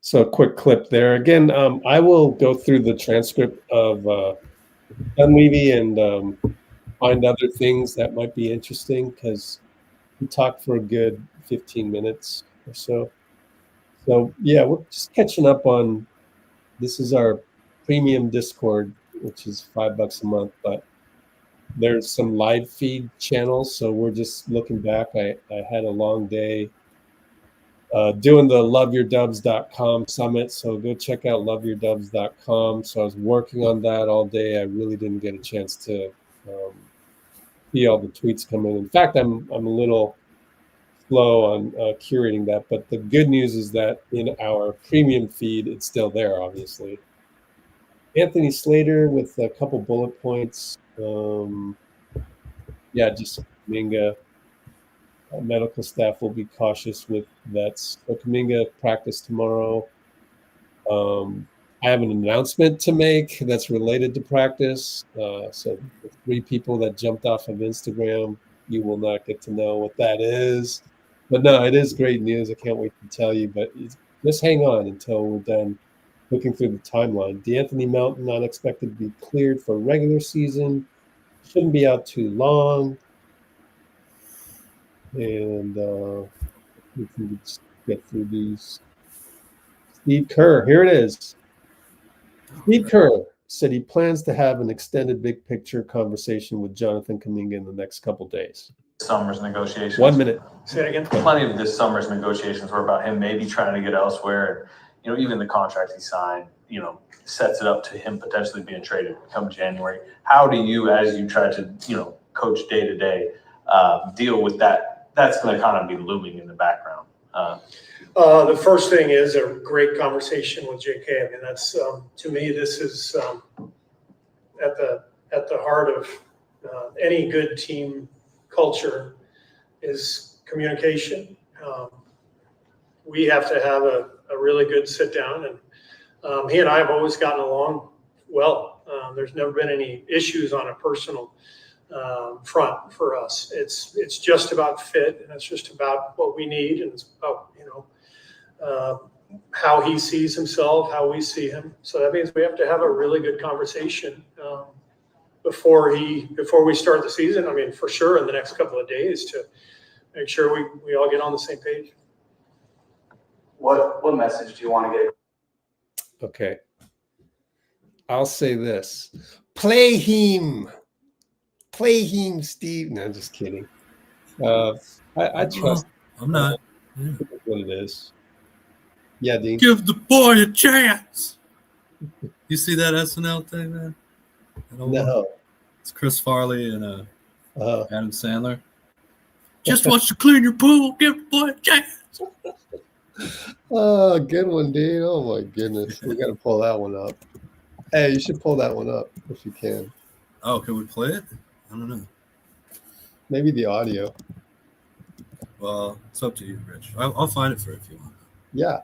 So a quick clip there. Again, I will go through the transcript of Dunleavy and find other things that might be interesting because we talked for a good 15 minutes or so. So yeah, we're just catching up on, this is our premium Discord, which is $5 a month, but there's some live feed channels. So we're just looking back. I had a long day doing the loveyourdubs.com summit. So go check out loveyourdubs.com. So I was working on that all day. I really didn't get a chance to see all the tweets come in. In fact, I'm a little slow on curating that, but the good news is that in our premium feed, it's still there, obviously. Anthony Slater with a couple bullet points. Yeah, just Kuminga. Medical staff will be cautious with vets. So Kuminga practice tomorrow. I have an announcement to make that's related to practice. So the 3 people that jumped off of Instagram, you will not get to know what that is. But no, it is great news. I can't wait to tell you. But just hang on until we're done looking through the timeline. DeAnthony Melton not expected to be cleared for regular season. Shouldn't be out too long. And we can just get through these. Steve Kerr, here it is. Steve Kerr said he plans to have an extended big picture conversation with Jonathan Kuminga in the next couple days. Summer's negotiations. 1 minute. Say it again. Plenty of this summer's negotiations were about him maybe trying to get elsewhere. You know, even the contract he signed, you know, sets it up to him potentially being traded come January. How do you, as you try to, you know, coach day to day, deal with that? That's going to kind of be looming in the background. The first thing is a great conversation with JK. I mean, that's to me, this is at the heart of any good team culture is communication. We have to have a really good sit down, and he and I have always gotten along well. There's never been any issues on a personal front for us. It's just about fit, and it's just about what we need, and it's about, you know, how he sees himself, how we see him. So that means we have to have a really good conversation before we start the season. I mean, for sure in the next couple of days to make sure we all get on the same page. What message do you want to get? Okay. I'll say this. Play him, Steve. No, I'm just kidding. I trust. I'm not. What it is. Yeah, Dean. Give the boy a chance. You see that SNL thing, man? No. It's Chris Farley and Adam Sandler. Just wants to clean your pool. Give the boy a chance. Oh, good one, Dean. Oh my goodness. We got to pull that one up. Hey, you should pull that one up if you can. Oh, can we play it? I don't know. Maybe the audio. Well, it's up to you, Rich. I'll find it for you if you want. Yeah.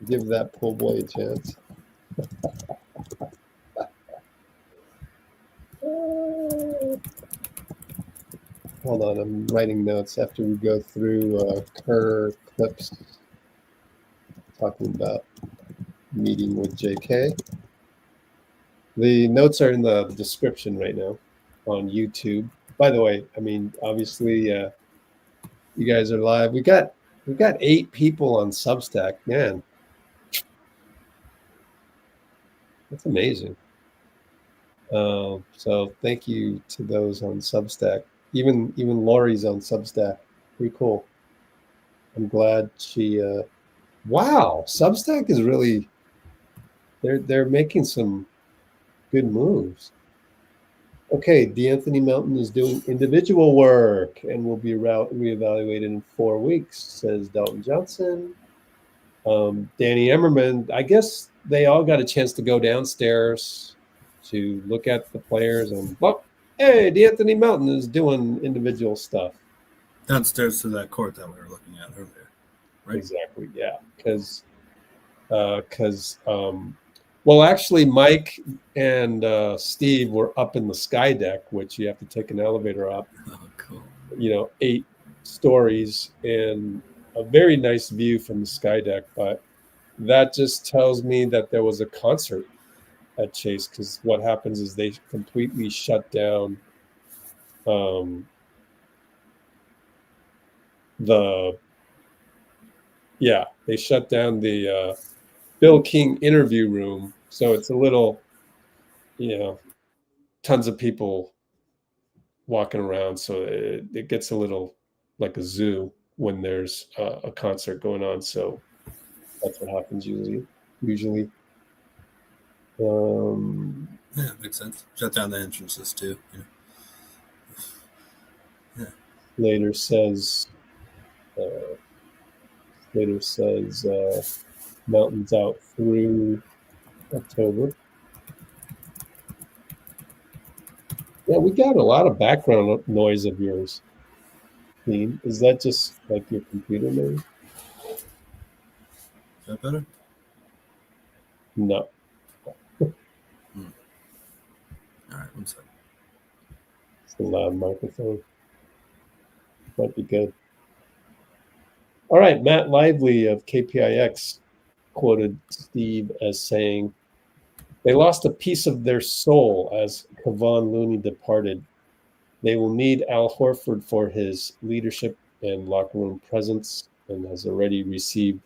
Give that pool boy a chance. Hold on, I'm writing notes after we go through Kerr clips talking about meeting with JK. The notes are in the description right now on YouTube. By the way, I mean, obviously, you guys are live. We got 8 people on Substack. Man, that's amazing. So thank you to those on Substack. Even Lori's on Substack. Pretty cool. I'm glad she. Wow, Substack is really. They're making some good moves. Okay, D'Anthony Melton is doing individual work and will be reevaluated in 4 weeks, says Dalton Johnson. Danny Emmerman, I guess they all got a chance to go downstairs to look at the players and, well, hey, D'Anthony Melton is doing individual stuff. Downstairs to that court that we were looking at earlier, right? Exactly, yeah. Well, actually, Mike and Steve were up in the sky deck, which you have to take an elevator up. Oh, cool. 8 stories and a very nice view from the sky deck. But that just tells me that there was a concert at Chase, because what happens is they completely shut down they shut down the Bill King interview room. So it's a little, tons of people walking around. So it gets a little like a zoo when there's a concert going on. So that's what happens usually. Yeah, makes sense. Shut down the entrances too. Yeah. Later says Melton's out through October. Yeah, we got a lot of background noise of yours, Dean. Is that just like your computer maybe? Is that better? No. All right, one second. It's a loud microphone. Might be good. All right, Matt Lively of KPIX quoted Steve as saying, They lost a piece of their soul as Kevon Looney departed. They will need Al Horford for his leadership and locker room presence, and has already received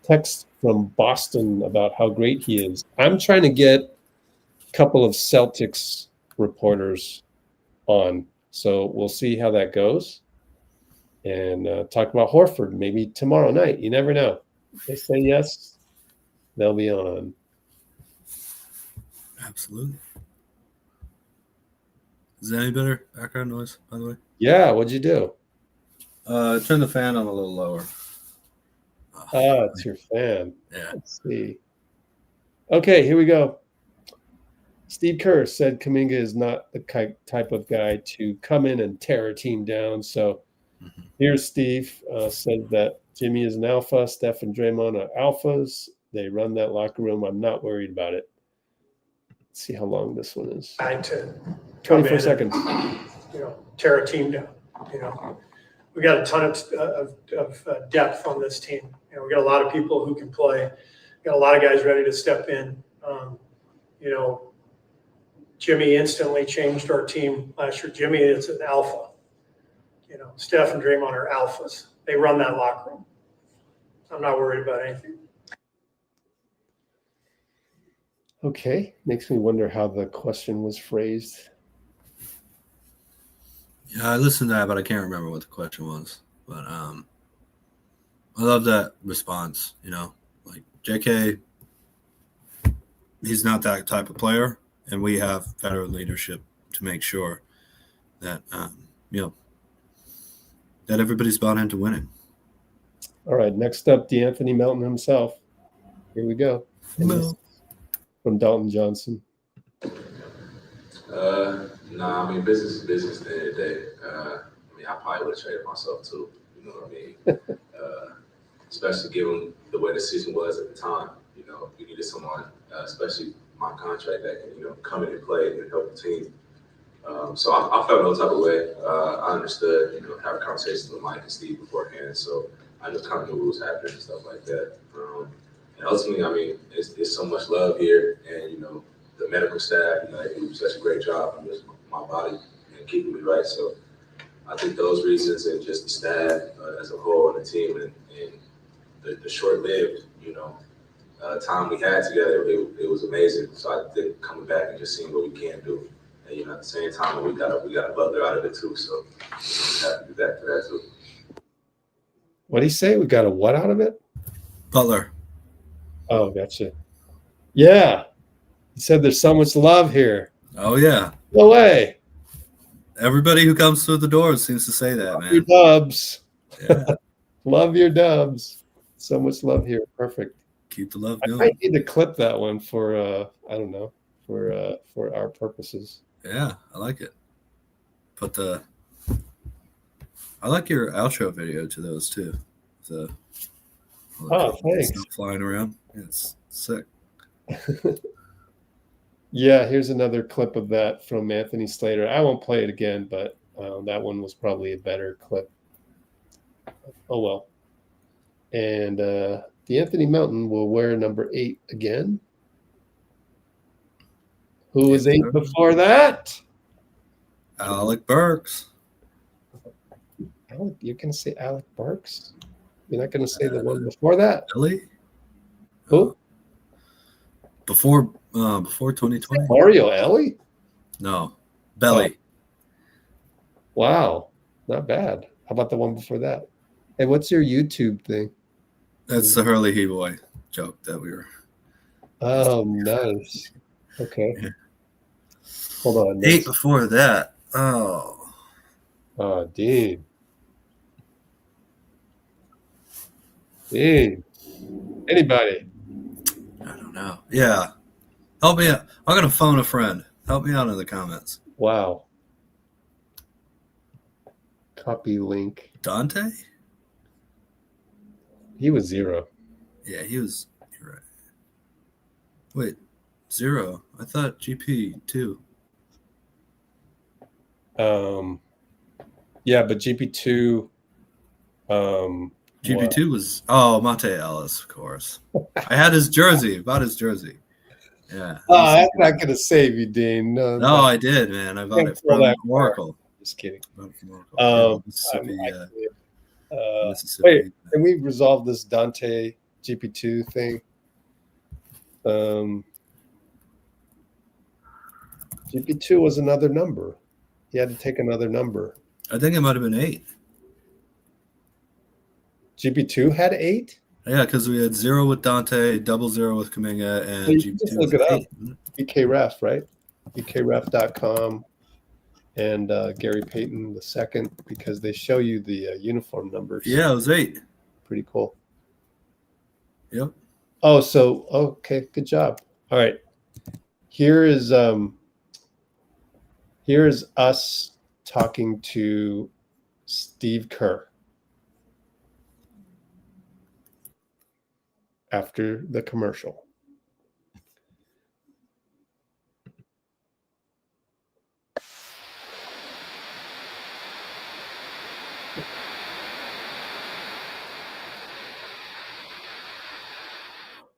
text from Boston about how great he is. I'm trying to get a couple of Celtics reporters on, so we'll see how that goes. And talk about Horford maybe tomorrow night. You never know. If they say yes, they'll be on. Absolutely. Is that any better background noise, by the way? Yeah, what'd you do? Turn the fan on a little lower. It's your fan. Yeah. Let's see. Okay, here we go. Steve Kerr said Kuminga is not the type of guy to come in and tear a team down. So here's Steve said that Jimmy is an alpha. Steph and Draymond are alphas. They run that locker room. I'm not worried about it. Let's see how long this one is. To 24 seconds. Tear a team down. We got a ton of depth on this team. We got a lot of people who can play. We got a lot of guys ready to step in. Jimmy instantly changed our team last year. Jimmy is an alpha. Steph and Draymond are alphas. They run that locker room. I'm not worried about anything. Okay, makes me wonder how the question was phrased. Yeah, I listened to that, but I can't remember what the question was. But I love that response. Like JK, he's not that type of player, and we have better leadership to make sure that that everybody's bought into winning. All right, next up, DeAnthony Melton himself. Here we go. From Dalton Johnson. Nah, I mean, business is business at the end of the day. I probably would have traded myself too. You know what I mean? Especially given the way the season was at the time. You needed someone, especially my contract, that can, come in and play and help the team. So I felt no type of way. I understood, having conversations with Mike and Steve beforehand. So I just kind of knew what was happening and stuff like that. And ultimately, I mean, it's so much love here, and the medical staff, they do such a great job on just my body and keeping me right. So I think those reasons, and just the staff as a whole and the team, and the short-lived, time we had together, it was amazing. So I think coming back and just seeing what we can do, and at the same time, we got a Butler out of it too. So we have to do that for that too. What did he say? We got a what out of it? Butler. Oh, gotcha. Yeah. He said there's so much love here. Oh, yeah. No way. Everybody who comes through the doors seems to say that, man. Your dubs. Yeah. Love your dubs. So much love here. Perfect. Keep the love I going. might need to clip that one for I don't know, for our purposes. Yeah, I like it. I like your outro video to those too. Thanks. Flying around. It's sick. Yeah, here's another clip of that from Anthony Slater. I won't play it again, but that one was probably a better clip. Oh, well. And DeAnthony Melton will wear number 8 again. Who was 8 before that? Alec Burks. You're going to say Alec Burks? You're not going to say the one before that? Ellie? Who? Before 2020? Mario Ellie? No. Belly. Wow. Not bad. How about the one before that? Hey, what's your YouTube thing? That's the Hurley He Boy joke that we were. Oh, nice. Okay. Yeah. Hold on. 8 before that. Oh, dude. Dude. Anybody? I don't know. Yeah. Help me out. I'm going to phone a friend. Help me out in the comments. Wow. Copy link. Dante? He was 0. Yeah, he was. You're right. Wait, 0. I thought GP 2. Yeah, but GP2. GP2 was Monte Ellis, of course. I had his jersey. Bought his jersey. Yeah. Oh, that's not going to save you, Dean. No, I did, man. I bought Can't it pull from that Oracle. Just kidding. I bought it from Oracle. Yeah, Mississippi. Mississippi. Wait, can we resolve this Dante GP2 thing? GP2 was another number. He had to take another number. I think it might have been 8. GP2 had 8? Yeah, because we had 0 with Dante, 00 with Kuminga, and Well, you GP2 can just look it with up. 8. BKRef, right? BKRef.com and Gary Payton II, because they show you the uniform numbers. Yeah, it was 8. Pretty cool. Yep. Oh, so okay, good job. All right. Here is us talking to Steve Kerr after the commercial.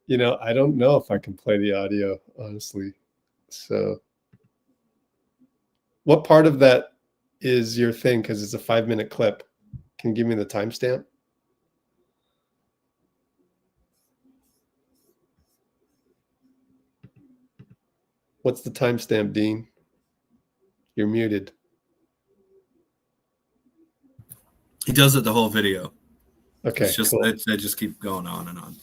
You know, I don't know if I can play the audio, honestly. So what part of that is your thing? Because it's a 5-minute clip. Can you give me the timestamp? What's the timestamp, Dean? You're muted. He does it the whole video. Okay, It's just cool. they just keep going on and on.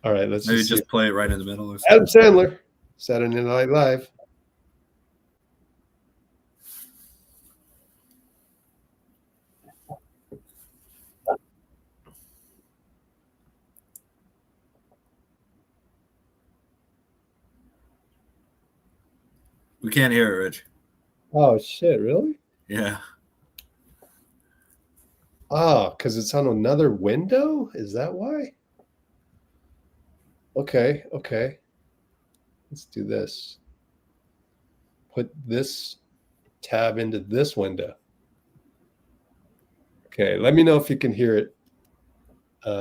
All right, let's Maybe just just play it right in the middle or Adam something. Sandler, Saturday Night Live. We can't hear it, Rich. Oh shit, really? Yeah. Oh, because it's on another window? Is that why? Okay, okay. Let's do this. Put this tab into this window. Okay, let me know if you can hear it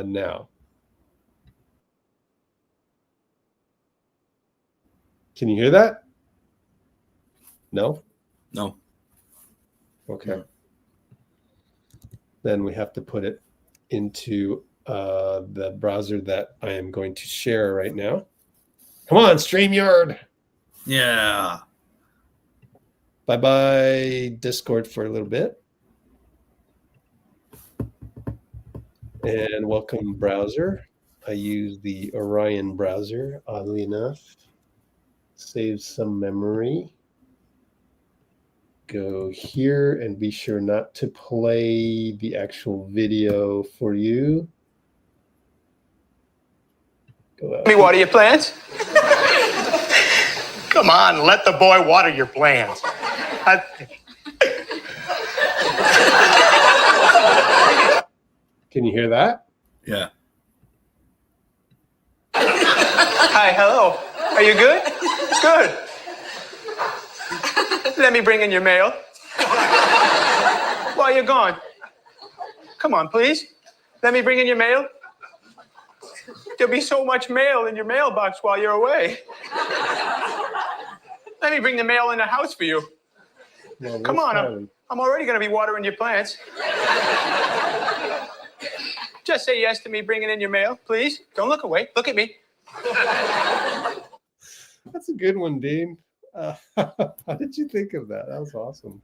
now. Can you hear that? No? No. Okay. No. Then we have to put it into the browser that I am going to share right now. Come on, StreamYard. Yeah. Bye-bye Discord for a little bit. And welcome browser. I use the Orion browser, oddly enough. Save some memory. Go here and be sure not to play the actual video for you. Go out. Let me water your plants. Come on, let the boy water your plants. Can you hear that? Yeah. Hi, hello. Are you good? Good. Let me bring in your mail. While you're gone. Come on, please. Let me bring in your mail. There'll be so much mail in your mailbox while you're away. Let me bring the mail in the house for you. Well, Come on, I'm already going to be watering your plants. Just say yes to me bringing in your mail, please. Don't look away. Look at me. That's a good one, Dean. How did you think of that? That was awesome.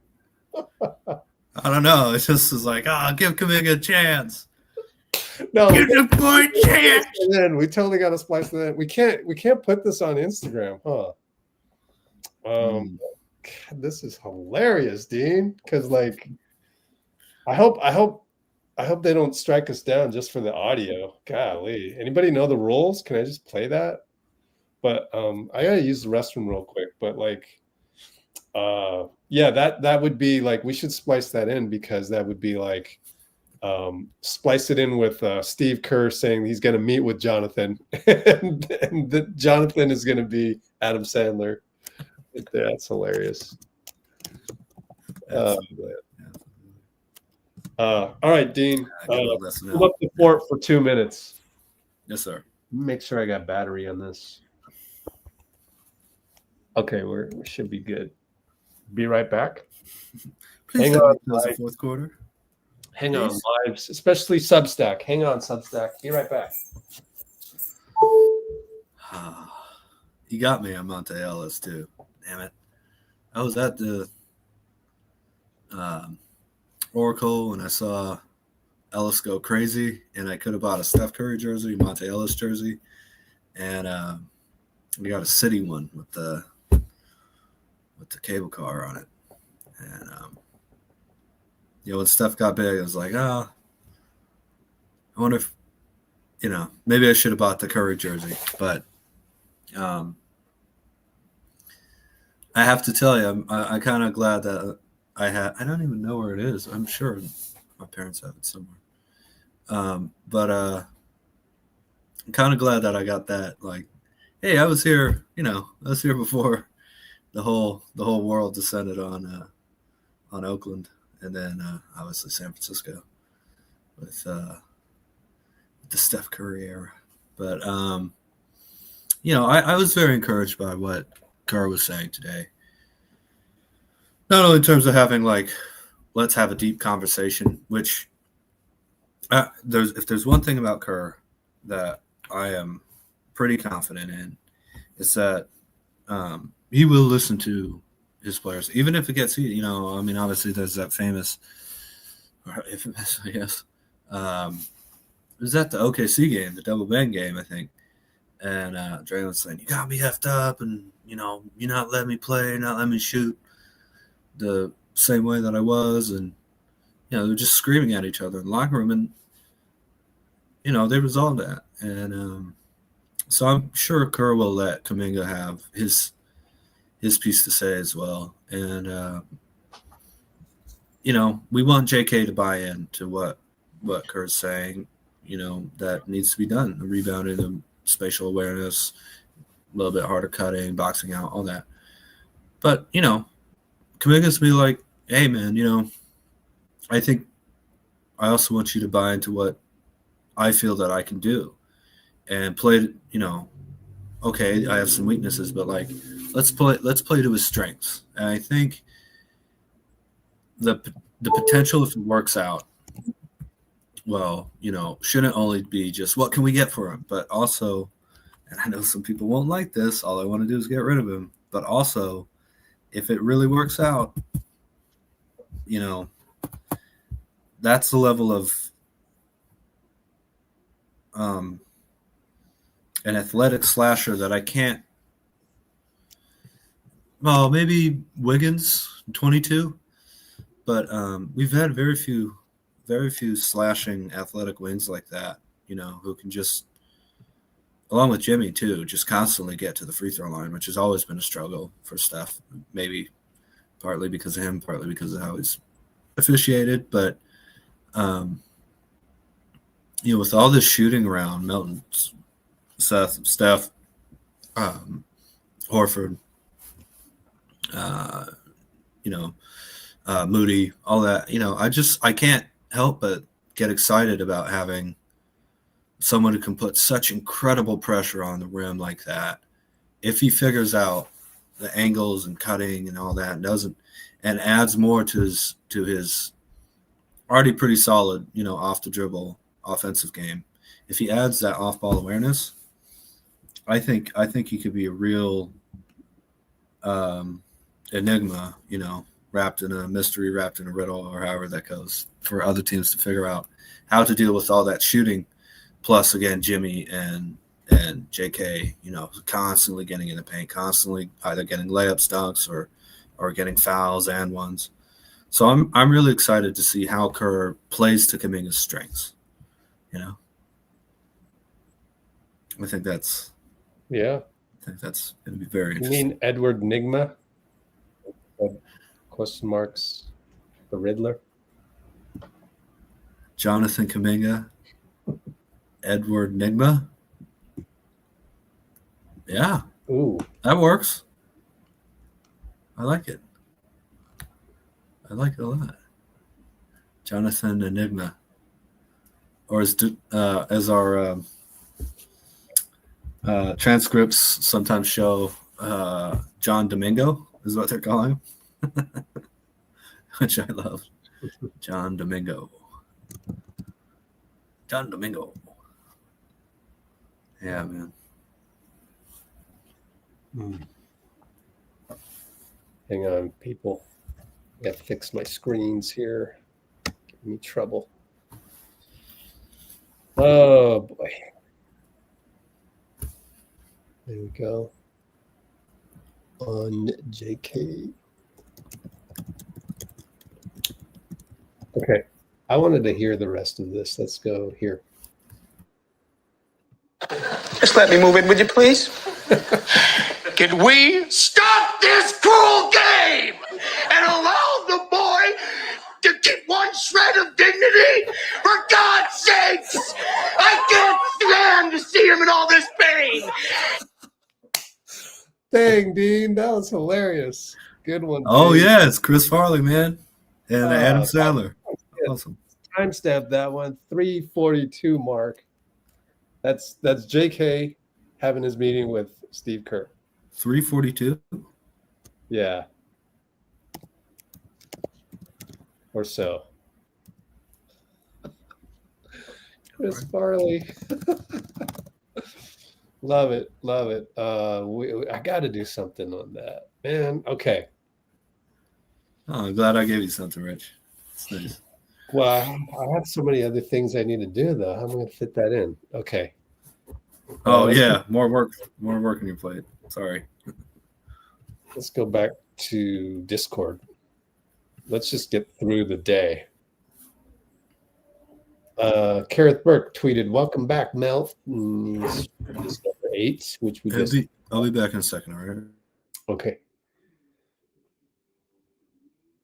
I don't know. It just is like, give Kuminga a chance. No, Give the boy a chance. and then we totally got to splice that. We can't put this on Instagram, huh? God, this is hilarious, Dean. Because like, I hope they don't strike us down just for the audio. Golly, anybody know the rules? Can I just play that? But I gotta use the restroom real quick. But like, yeah, that would be like, we should splice that in, because that would be like, splice it in with Steve Kerr saying he's going to meet with Jonathan, and that Jonathan is going to be Adam Sandler. That's hilarious. All right, Dean. Hold up the fort for 2 minutes. Yes, sir. Make sure I got battery on this. Okay, we should be good. Be right back. Please Hang let on, me close the Mike. fourth quarter. Hang on, Please. lives, especially Substack. Hang on, Substack. Be right back. You got me on Monte Ellis too. Damn it. I was at the Oracle and I saw Ellis go crazy, and I could have bought a Steph Curry jersey, Monte Ellis jersey, and we got a city one with the cable car on it. And when Steph got big, I was like, I wonder if maybe I should have bought the Curry jersey, but I have to tell you, I'm kind of glad that I don't even know where it is. I'm sure my parents have it somewhere. But I'm kind of glad that I got that. Like, hey, I was here. I was here before the whole world descended on Oakland, and then obviously San Francisco with the Steph Curry era. But I was very encouraged by what Kerr was saying today. Not only in terms of having let's have a deep conversation, which if there's one thing about Kerr that I am pretty confident in, is that he will listen to his players, even if it gets heated. Obviously there's that famous, I guess, it was at the OKC game, the double bang game, I think. And Draymond was saying, "You got me effed up, and you're not letting me play, you're not letting me shoot the same way that I was." And they're just screaming at each other in the locker room, and they resolved that. And so I'm sure Kerr will let Kuminga have his piece to say as well. And we want JK to buy in to what Kerr's saying. That needs to be done: the rebounding, the spatial awareness, a little bit harder cutting, boxing out, all that. But Kuminga's be like, "Hey man, I think I also want you to buy into what I feel that I can do, and play. Okay, I have some weaknesses, but let's play to his strengths." And I think the potential, if it works out, well, shouldn't only be just what can we get for him, but also, and I know some people won't like this, all I want to do is get rid of him, but also, if it really works out, that's the level of an athletic slasher that I can't. Well, maybe Wiggins, 22, but we've had very few slashing athletic wings like that, who can just, along with Jimmy too, just constantly get to the free throw line, which has always been a struggle for Steph, maybe partly because of him, partly because of how he's officiated. But, with all this shooting around, Melton, Seth, Steph, Horford, Moody, all that, I can't help but get excited about having someone who can put such incredible pressure on the rim like that. If he figures out the angles and cutting and all that, and adds more to his already pretty solid, off the dribble offensive game. If he adds that off ball awareness, I think he could be a real enigma, wrapped in a mystery, wrapped in a riddle, or however that goes, for other teams to figure out how to deal with all that shooting. Plus, again, Jimmy and JK, constantly getting in the paint, constantly either getting layups, dunks, or getting fouls and ones. So I'm really excited to see how Kerr plays to Kuminga's strengths. I think that's going to be very You interesting. mean Edward Nigma? Question marks. The Riddler. Jonathan Kuminga, Edward Nigma. Yeah, Ooh, that works. I like it. I like it a lot. Jonathan Enigma, or as our transcripts sometimes show, John Domingo is what they're calling him, which I love. John Domingo. John Domingo. Yeah, man. Hang on, people. I got to fix my screens here. Give me trouble. Oh, boy. There we go. On JK. Okay. I wanted to hear the rest of this. Let's go here. Just let me move in, would you please? Can we stop this cruel game and allow the boy to keep one shred of dignity? For God's sakes! I can't stand to see him in all this pain! Dang, Dean, that was hilarious. Good one. Oh, Dean. yeah, it's Chris Farley, man. And Adam Sandler. Awesome. Timestamp that one, 3:42 mark. That's JK having his meeting with Steve Kerr. 3:42? Yeah. Or so. Chris Farley. Love it. Love it. I got to do something on that, man. Okay. Oh, I'm glad I gave you something, Rich. It's nice. Well, I have so many other things I need to do, though. How am I going to fit that in? Okay. Oh, yeah. More work on your plate. Sorry. Let's go back to Discord. Let's just get through the day. Kareth Burke tweeted, "Welcome back, Mel." This is number 8, which we just. I'll be back in a second, all right? Okay.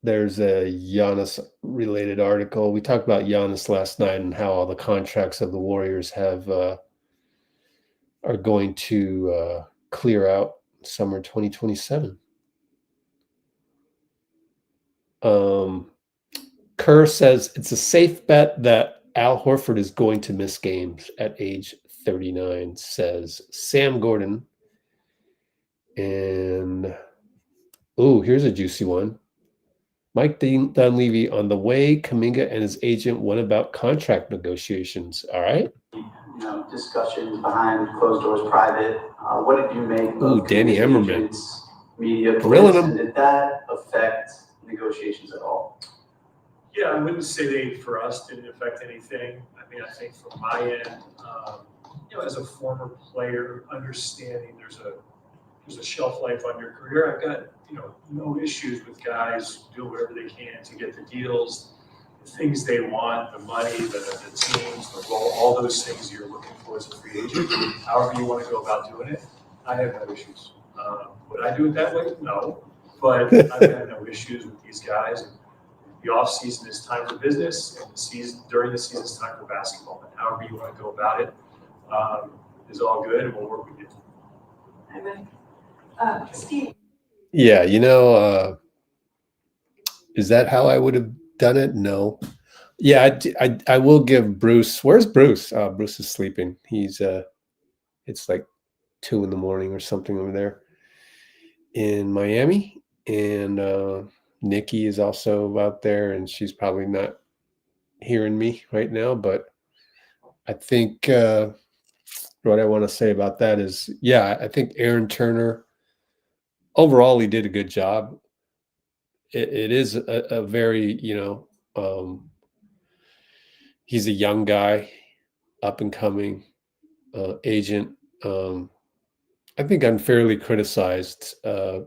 There's a Giannis-related article. We talked about Giannis last night and how all the contracts of the Warriors are going to clear out summer 2027. Kerr says it's a safe bet that Al Horford is going to miss games at age 39, says Sam Gordon. And, here's a juicy one. Mike Dunleavy on the way Kuminga and his agent went about contract negotiations. All right. Discussions behind closed doors, private. What did you make of Danny Emmerman. agents, media Grilling blitz, him. and did that affect negotiations at all? Yeah, I wouldn't say they, for us, didn't affect anything. I mean, I think from my end, as a former player, understanding there's a shelf life on your career. I've got, no issues with guys doing whatever they can to get the deals, the things they want, the money, the teams, the role, all those things you're looking for as a free agent. However you want to go about doing it, I have no issues. Would I do it that way? No, but I've had no issues with these guys. The off season is time for business, and during the season is time for basketball. And however you want to go about it is all good, and we'll work with you. Amen. Steve. Yeah, is that how I would have done it? No. Yeah, I will give Bruce. Where's Bruce? Bruce is sleeping. He's it's like 2 a.m. or something over there in Miami, and Nikki is also out there, and she's probably not hearing me right now. But I think what I want to say about that is, I think Aaron Turner. Overall, he did a good job. It is a very, he's a young guy, up and coming agent. I think unfairly criticized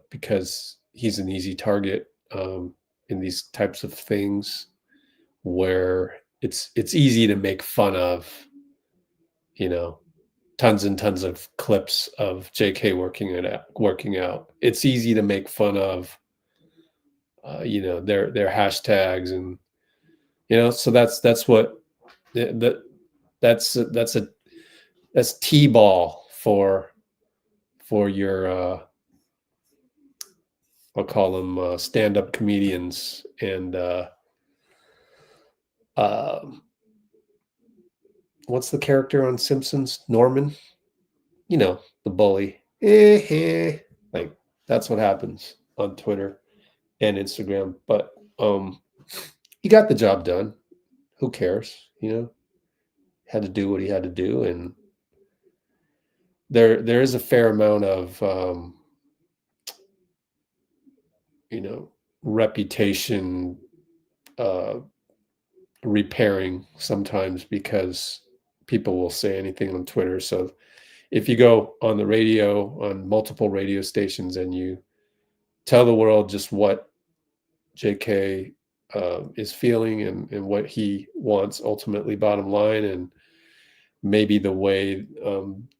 because he's an easy target in these types of things where it's easy to make fun of, tons and tons of clips of JK working out. It's easy to make fun of, their hashtags, and so that's what that's T-ball for your I'll call them stand-up comedians, and what's the character on Simpsons? Norman, the bully. Like That's what happens on Twitter and Instagram. But he got the job done. Who cares? You know, had to do what he had to do, and there is a fair amount of you know, reputation repairing sometimes, because people will say anything on Twitter. So if you go on the radio, on multiple radio stations, and you tell the world just what JK is feeling and what he wants ultimately, bottom line, and maybe the way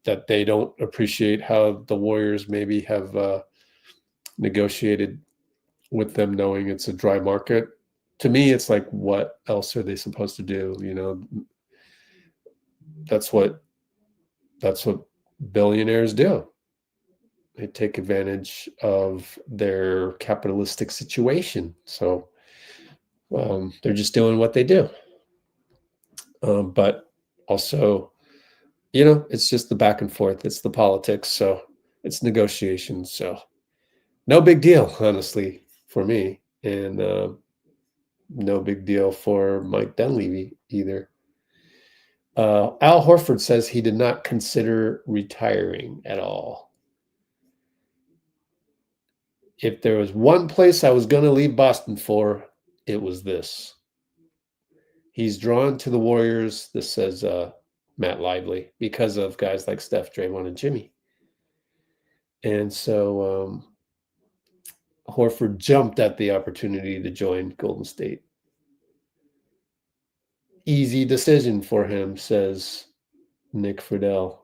that they don't appreciate how the Warriors maybe have negotiated with them, knowing it's a dry market. To me, it's like, what else are they supposed to do? You know, that's what billionaires do. They take advantage of their capitalistic situation. So they're just doing what they do. But also, you know, it's just the back and forth. It's the politics. So it's negotiations. So no big deal, honestly, for me. And no big deal for Mike Dunleavy either. Al Horford says he did not consider retiring at all. If there was one place I was going to leave Boston for, it was this. He's drawn to the Warriors, this says Matt Lively, because of guys like Steph, Draymond, and Jimmy. And so Horford jumped at the opportunity to join Golden State. Easy decision for him, says Nick Friedel.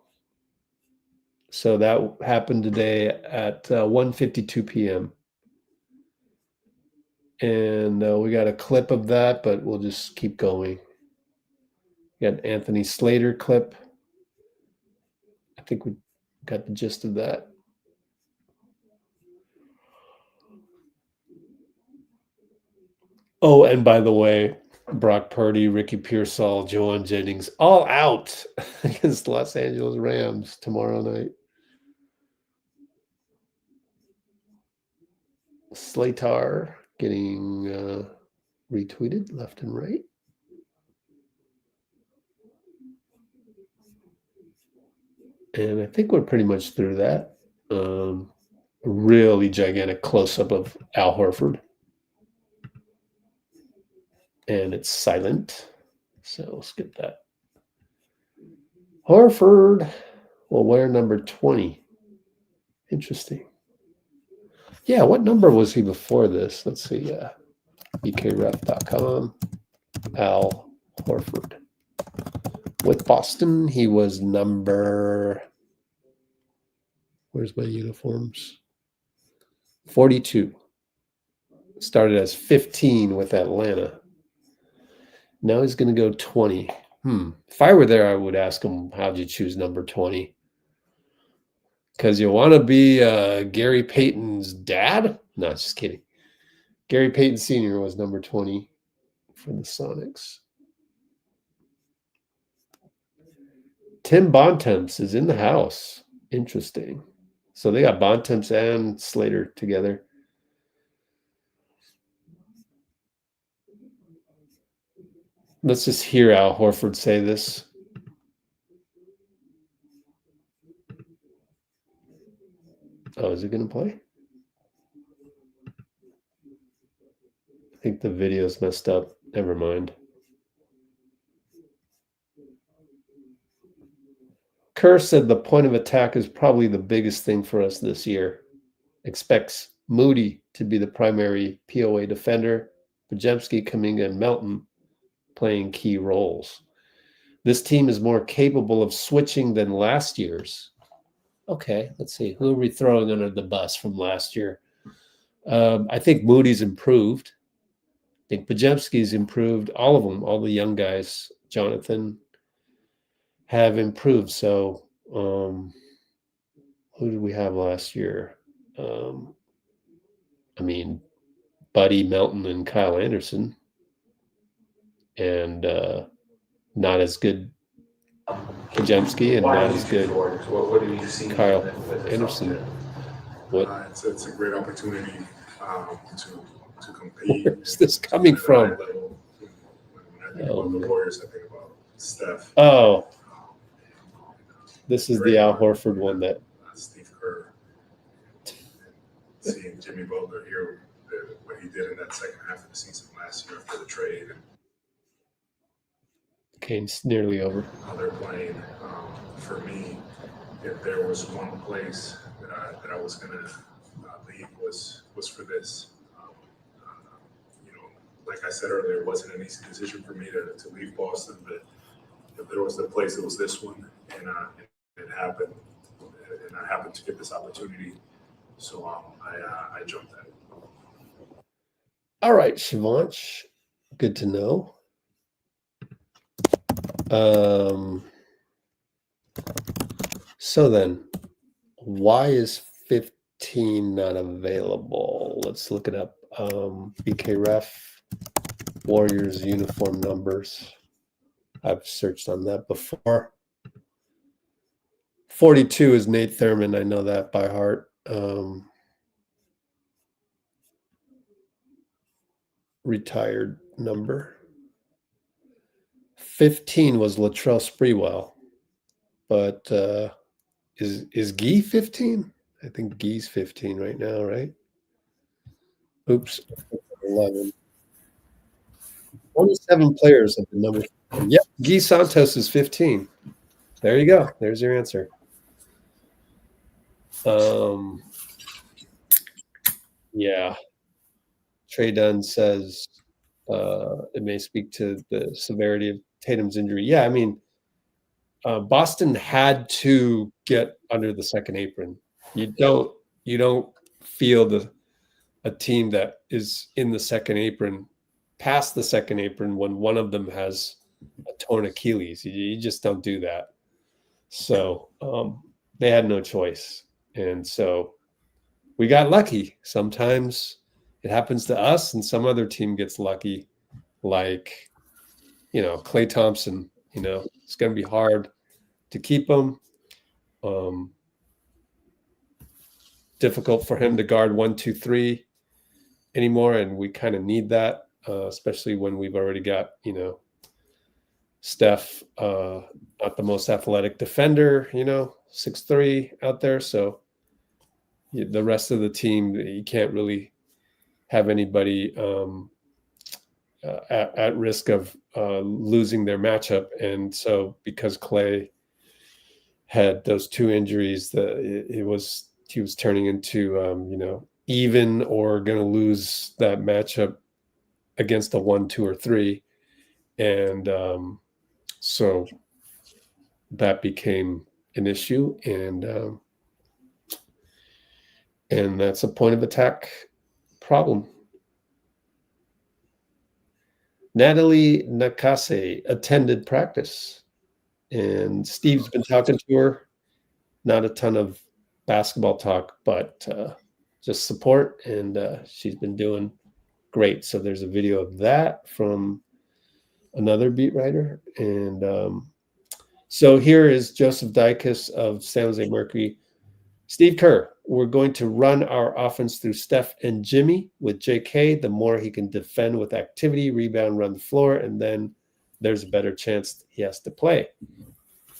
So that happened today at 1:52 p.m. And we got a clip of that, but we'll just keep going. We got an Anthony Slater clip. I think we got the gist of that. Oh, and by the way, Brock Purdy, Ricky Pearsall, Joan Jennings, all out against Los Angeles Rams tomorrow night. Slater getting retweeted left and right. And I think we're pretty much through that. A really gigantic close-up of Al Horford. And it's silent. So we'll skip that. Horford will wear number 20. Interesting. Yeah, what number was he before this? Let's see. BKRef.com. Al Horford. With Boston, he was number... Where's my uniforms? 42. Started as 15 with Atlanta. Now he's going to go 20. If I were there, I would ask him, how'd you choose number 20? Because you want to be Gary Payton's dad? No, just kidding. Gary Payton Sr. was number 20 for the Sonics. Tim Bontemps is in the house. Interesting. So they got Bontemps and Slater together. Let's just hear Al Horford say this. Oh, is it going to play? I think the video's messed up. Never mind. Kerr said the point of attack is probably the biggest thing for us this year. Expects Moody to be the primary POA defender, Podziemski, Kuminga, and Melton playing key roles. This team is more capable of switching than last year's. Okay, let's see. Who are we throwing under the bus from last year? I think Moody's improved. I think Podziemski's improved. All of them, all the young guys, Jonathan, have improved. So who did we have last year? I mean, Buddy, Melton, and Kyle Anderson. And not as good Podziemski and not as good What did you see Kyle Anderson. What? It's a great opportunity to compete. Where's this coming from? Level. When I think about the Warriors, I think about Steph. Oh, this is the Al Horford one that. Steve Kerr. Seeing Jimmy Butler here, what he did in that second half of the season last year after the trade. Game's nearly over. How they're playing. For me, if there was one place that I was going to leave was for this. Like I said earlier, it wasn't an easy decision for me to leave Boston, but if there was the place, it was this one, and it happened, and I happened to get this opportunity, so I jumped at it. All right, Shivansh, good to know. So then, why is 15 not available? Let's look it up. BKRef, Warriors uniform numbers. I've searched on that before. 42 is Nate Thurman. I know that by heart. Retired number. 15 was Latrell Sprewell, but is Gee 15? I think Gee's 15 right now, right? Oops, 11. 27 players have the number. Yep, Gee Santos is 15. There you go. There's your answer. Yeah. Trey Dunn says it may speak to the severity of Tatum's injury. Yeah, I mean, Boston had to get under the second apron. You don't field a team that is in the second apron, past the second apron, when one of them has a torn Achilles. You just don't do that. So they had no choice. And so we got lucky. Sometimes it happens to us and some other team gets lucky, like, Klay Thompson. It's going to be hard to keep him. Difficult for him to guard 1, 2, 3 anymore, and we kind of need that, especially when we've already got Steph, not the most athletic defender, 6'3" out there. So the rest of the team, you can't really have anybody at risk of losing their matchup. And so because Klay had those 2 injuries, he was turning into even or going to lose that matchup against a 1, 2, or 3, and so that became an issue, and that's a point of attack problem. Natalie Nakase attended practice, and Steve's been talking to her. Not a ton of basketball talk, but just support, and she's been doing great. So there's a video of that from another beat writer. And so here is Joseph Dicus of San Jose Mercury. Steve Kerr, we're going to run our offense through Steph and Jimmy with JK. The more he can defend with activity, rebound, run the floor, and then there's a better chance he has to play.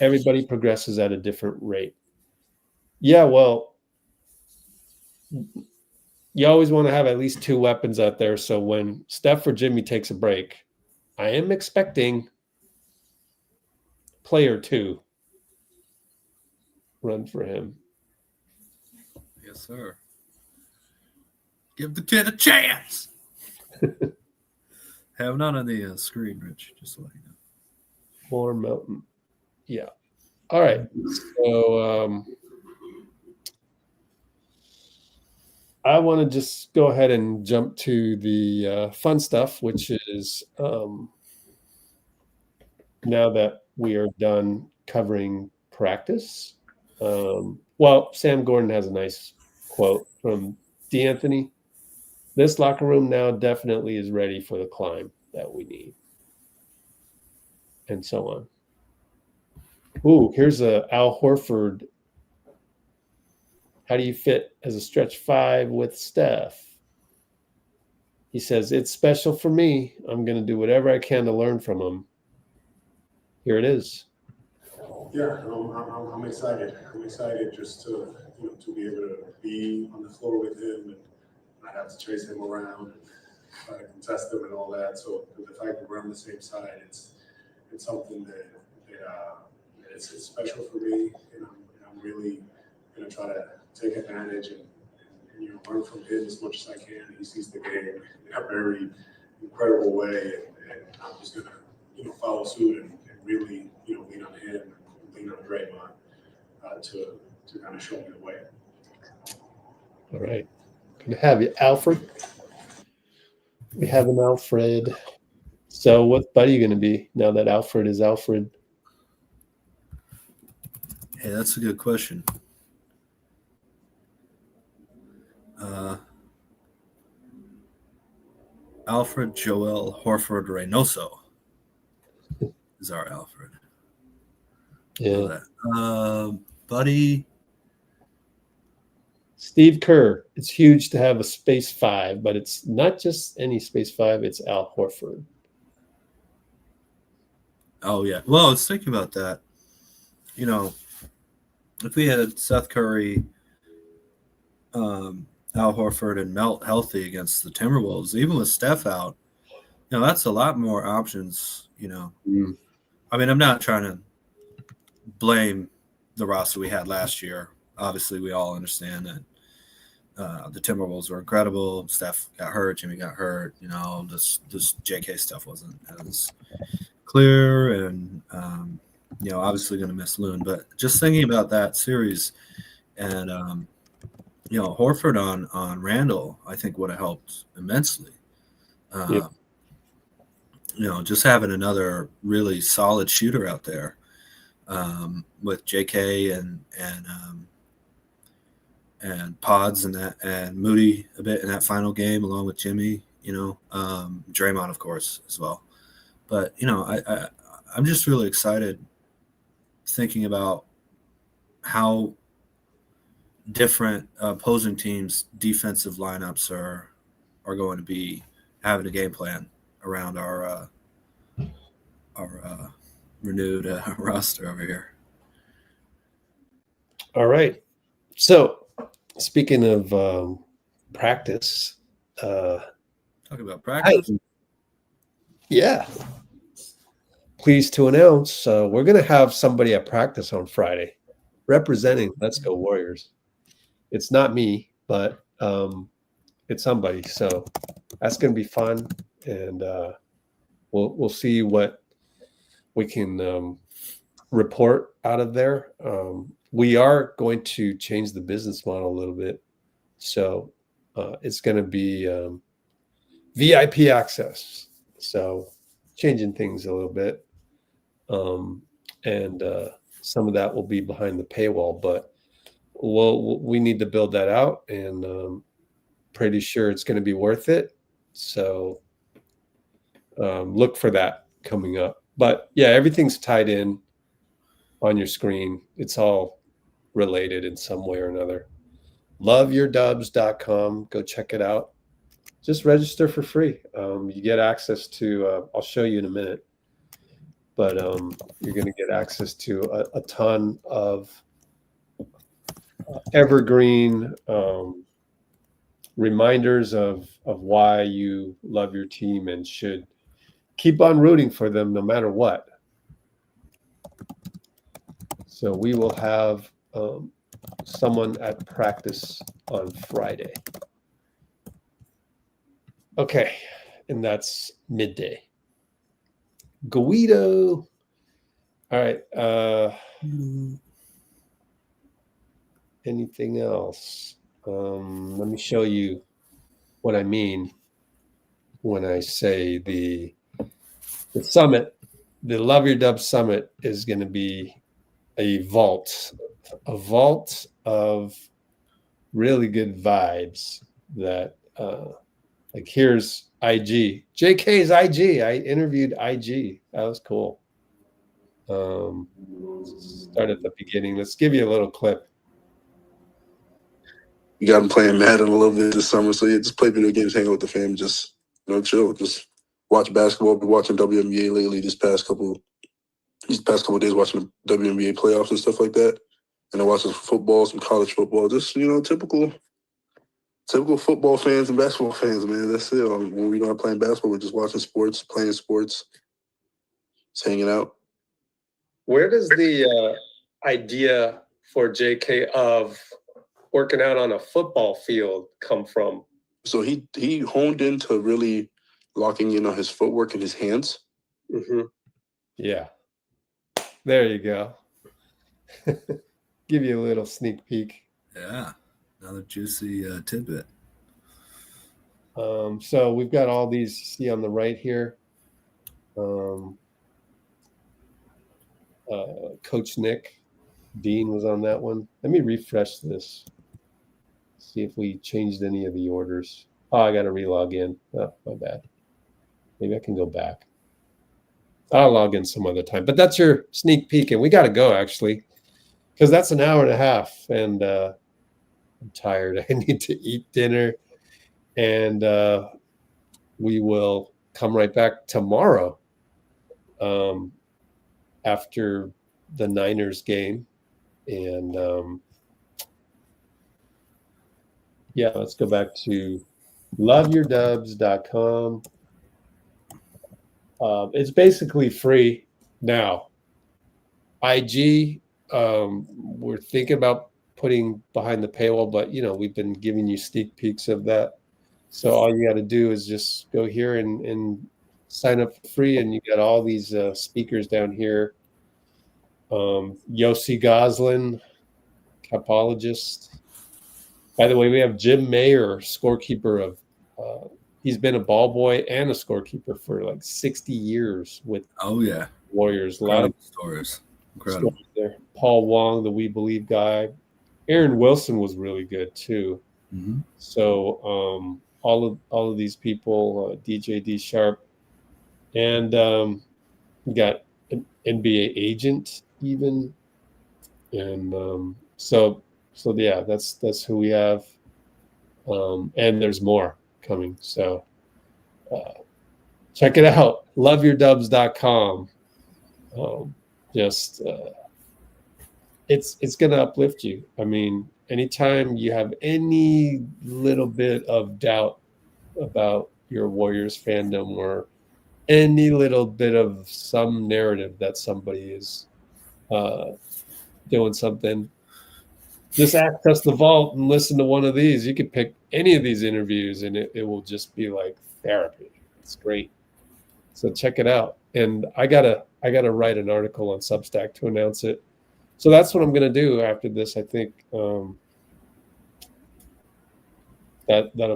Everybody progresses at a different rate. Yeah, well, you always want to have at least 2 weapons out there. So when Steph or Jimmy takes a break, I am expecting player 2 run for him. Yes, sir. Give the kid a chance. Have none on the screen, Rich, just so you know. More Melton. Yeah. All right. So I want to just go ahead and jump to the fun stuff, which is now that we are done covering practice. Well, Sam Gordon has a nice quote from D'Anthony. This locker room now definitely is ready for the climb that we need. And so on. Ooh, here's a Al Horford How do you fit as a stretch 5 with Steph? He says, it's special for me. I'm going to do whatever I can to learn from him. Here it is. Yeah, I'm excited. I'm excited just to, to be able to be on the floor with him and not have to chase him around and try to contest him and all that. So the fact that we're on the same side, it's something that it's special for me, and I'm really going to try to take advantage and learn from him as much as I can. He sees the game in a very incredible way, and I'm just going to follow suit and really lean on him and lean on Draymond to kind of show me the way. All right. Good to have you, Alfred. We have an Alfred. So what buddy are you going to be now that Alfred is Alfred? Hey, that's a good question. Alfred Joel Horford Reynoso is our Alfred. Yeah. Buddy. Steve Kerr. It's huge to have a space 5, but it's not just any space 5. It's Al Horford. Oh, yeah. Well, let's think about that. If we had Seth Curry, Al Horford, and Melt healthy against the Timberwolves, even with Steph out, that's a lot more options, I mean, I'm not trying to blame the roster we had last year. Obviously, we all understand that the Timberwolves were incredible. Steph got hurt, Jimmy got hurt. This JK stuff wasn't as clear, and obviously going to miss Loon. But just thinking about that series, and Horford on Randall, I think would have helped immensely. Just having another really solid shooter out there with JK and Pods and Moody a bit in that final game, along with Jimmy. Draymond, of course, as well. But I'm just really excited thinking about how different opposing teams' defensive lineups are going to be having a game plan around our renewed roster over here. All right. So, speaking of practice, talk about practice. Yeah. Pleased to announce we're going to have somebody at practice on Friday representing Let's Go Warriors. It's not me, but it's somebody. So that's going to be fun, and we'll see what we can report out of there. We are going to change the business model a little bit, so it's going to be VIP access. So changing things a little bit, and some of that will be behind the paywall, but we need to build that out, and pretty sure it's going to be worth it. So look for that coming up. But yeah, everything's tied in on your screen. It's all related in some way or another. loveyourdubs.com. Go check it out. Just register for free. You get access to, I'll show you in a minute, but you're going to get access to a ton of evergreen reminders of why you love your team and should keep on rooting for them no matter what. So we will have someone at practice on Friday. Okay, and that's midday. Guido. All right. Anything else? Let me show you what I mean when I say the summit. The Love Your Dub Summit is going to be a vault of really good vibes that like here's IG. JK's IG. I interviewed IG. That was cool. Start at the beginning. Let's give you a little clip. we got him playing Madden a little bit this summer. So yeah, just play video games, hang out with the fam, just chill, just watch basketball. Been watching WNBA lately. These past couple days, watching the WNBA playoffs and stuff like that. And then watching some football, some college football. Just typical football fans and basketball fans, man. That's it. When we're not playing basketball, we're just watching sports, playing sports, just hanging out. Where does the idea for JK of working out on a football field come from? So he honed into really locking in on his footwork and his hands. Mm-hmm. Yeah. There you go. Give you a little sneak peek. Yeah. Another juicy tidbit. So we've got all these you see on the right here. Coach Nick Dean was on that one. Let me refresh this. See if we changed any of the orders. Oh, I got to relog in. Oh, my bad. Maybe I can go back. I'll log in some other time. But that's your sneak peek, and we got to go, actually, because that's an hour and a half, and I'm tired. I need to eat dinner, and we will come right back tomorrow after the Niners game. And yeah, let's go back to loveyourdubs.com. It's basically free now. IG, we're thinking about putting behind the paywall, but we've been giving you sneak peeks of that. So all you got to do is just go here and sign up for free, and you got all these speakers down here. Yossi Goslin, capologist. By the way, we have Jim Mayer, scorekeeper of. He's been a ball boy and a scorekeeper for like 60 years with Warriors. A lot of stories. Incredible. Stories there. Paul Wong, the We Believe guy. Aaron Wilson was really good too. Mm-hmm. So all of these people, DJ D Sharp, and we got an NBA agent even, and so yeah, that's who we have, and there's more coming. So check it out, loveyourdubs.com. It's going to uplift you. I mean, anytime you have any little bit of doubt about your Warriors fandom or any little bit of some narrative that somebody is doing something, just access the vault and listen to one of these. You can pick any of these interviews and it will just be like therapy. It's great. So check it out. And I gotta write an article on Substack to announce it. So that's what I'm gonna do after this. I think that'll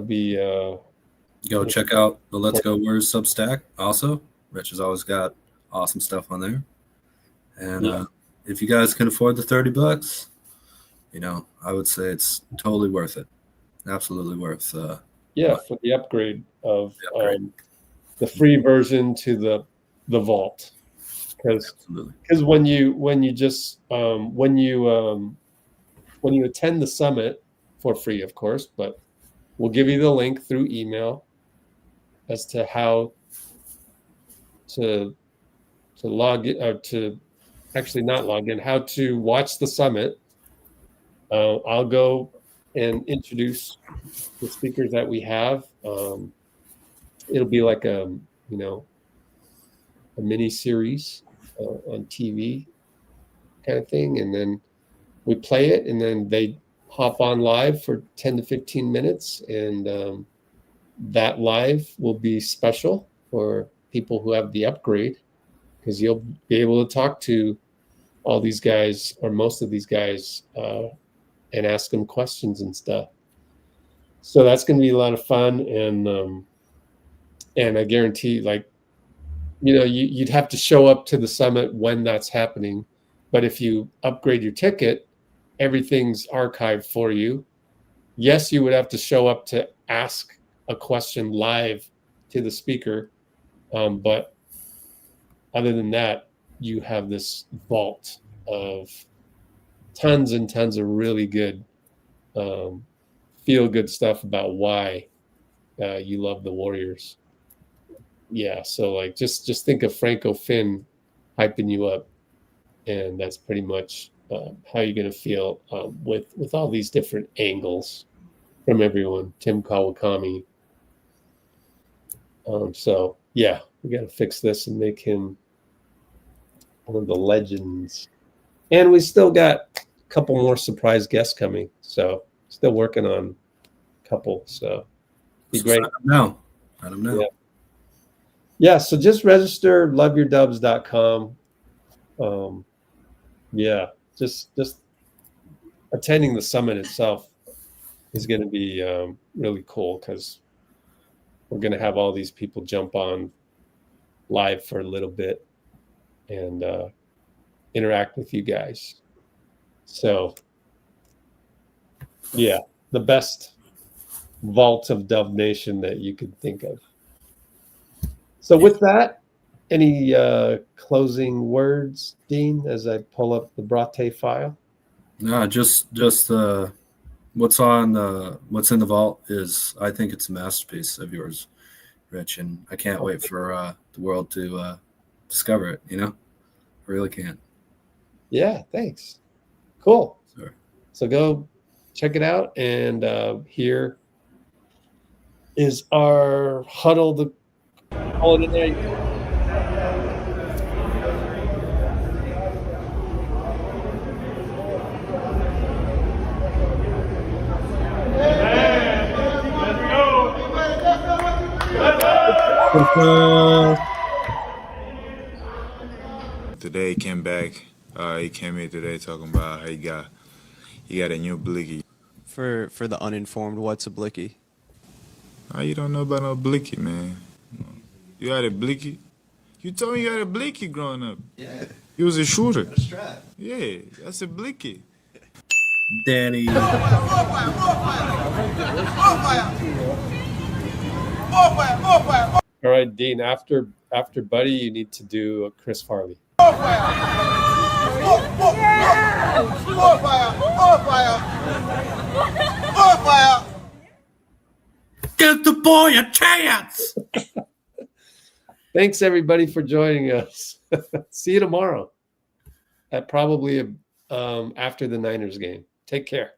be go check out the Let's Go Warriors Substack also. Rich has always got awesome stuff on there. And if you guys can afford the $30, I would say it's totally worth it. Absolutely worth. For the upgrade of the free version to the vault, because when you just when you attend the summit for free, of course, but we'll give you the link through email as to how to log in, or to actually not log in, how to watch the summit. I'll go and introduce the speakers that we have. It'll be like a mini series on TV kind of thing, and then we play it, and then they hop on live for 10 to 15 minutes, and that live will be special for people who have the upgrade, because you'll be able to talk to all these guys, or most of these guys, and ask them questions and stuff. So that's going to be a lot of fun, and I guarantee, you'd have to show up to the summit when that's happening. But if you upgrade your ticket, everything's archived for you. Yes, you would have to show up to ask a question live to the speaker. But other than that, you have this vault of tons and tons of really good feel good stuff about why you love the Warriors. Yeah, so like just think of Franco Finn hyping you up, and that's pretty much how you're gonna feel with all these different angles from everyone. Tim Kawakami. So yeah, we got to fix this and make him one of the legends. And we still got a couple more surprise guests coming, so still working on a couple. So be great. Let them know. Yeah, so just register loveyourdubs.com. Yeah, just attending the summit itself is going to be really cool because we're going to have all these people jump on live for a little bit and interact with you guys. So, yeah, the best vault of Dub Nation that you could think of. So with that, any closing words, Dean, as I pull up the Brate file? No, just what's in the vault is, I think it's a masterpiece of yours, Rich, and I can't wait for the world to discover it. I really can't. Yeah, thanks. Cool. Sorry. So go check it out, and here is our huddle to call it a night. Today he came back. He came here today talking about how he got a new blicky. For the uninformed, what's a blicky? You don't know about no blicky, man. You had a blicky? You told me you had a blicky growing up. Yeah. You was a shooter. A strap. Yeah, that's a blicky. Danny. All right, Dean, after Buddy, you need to do a Chris Farley. Give the boy a chance. Thanks, everybody, for joining us. See you tomorrow at probably after the Niners game. Take care.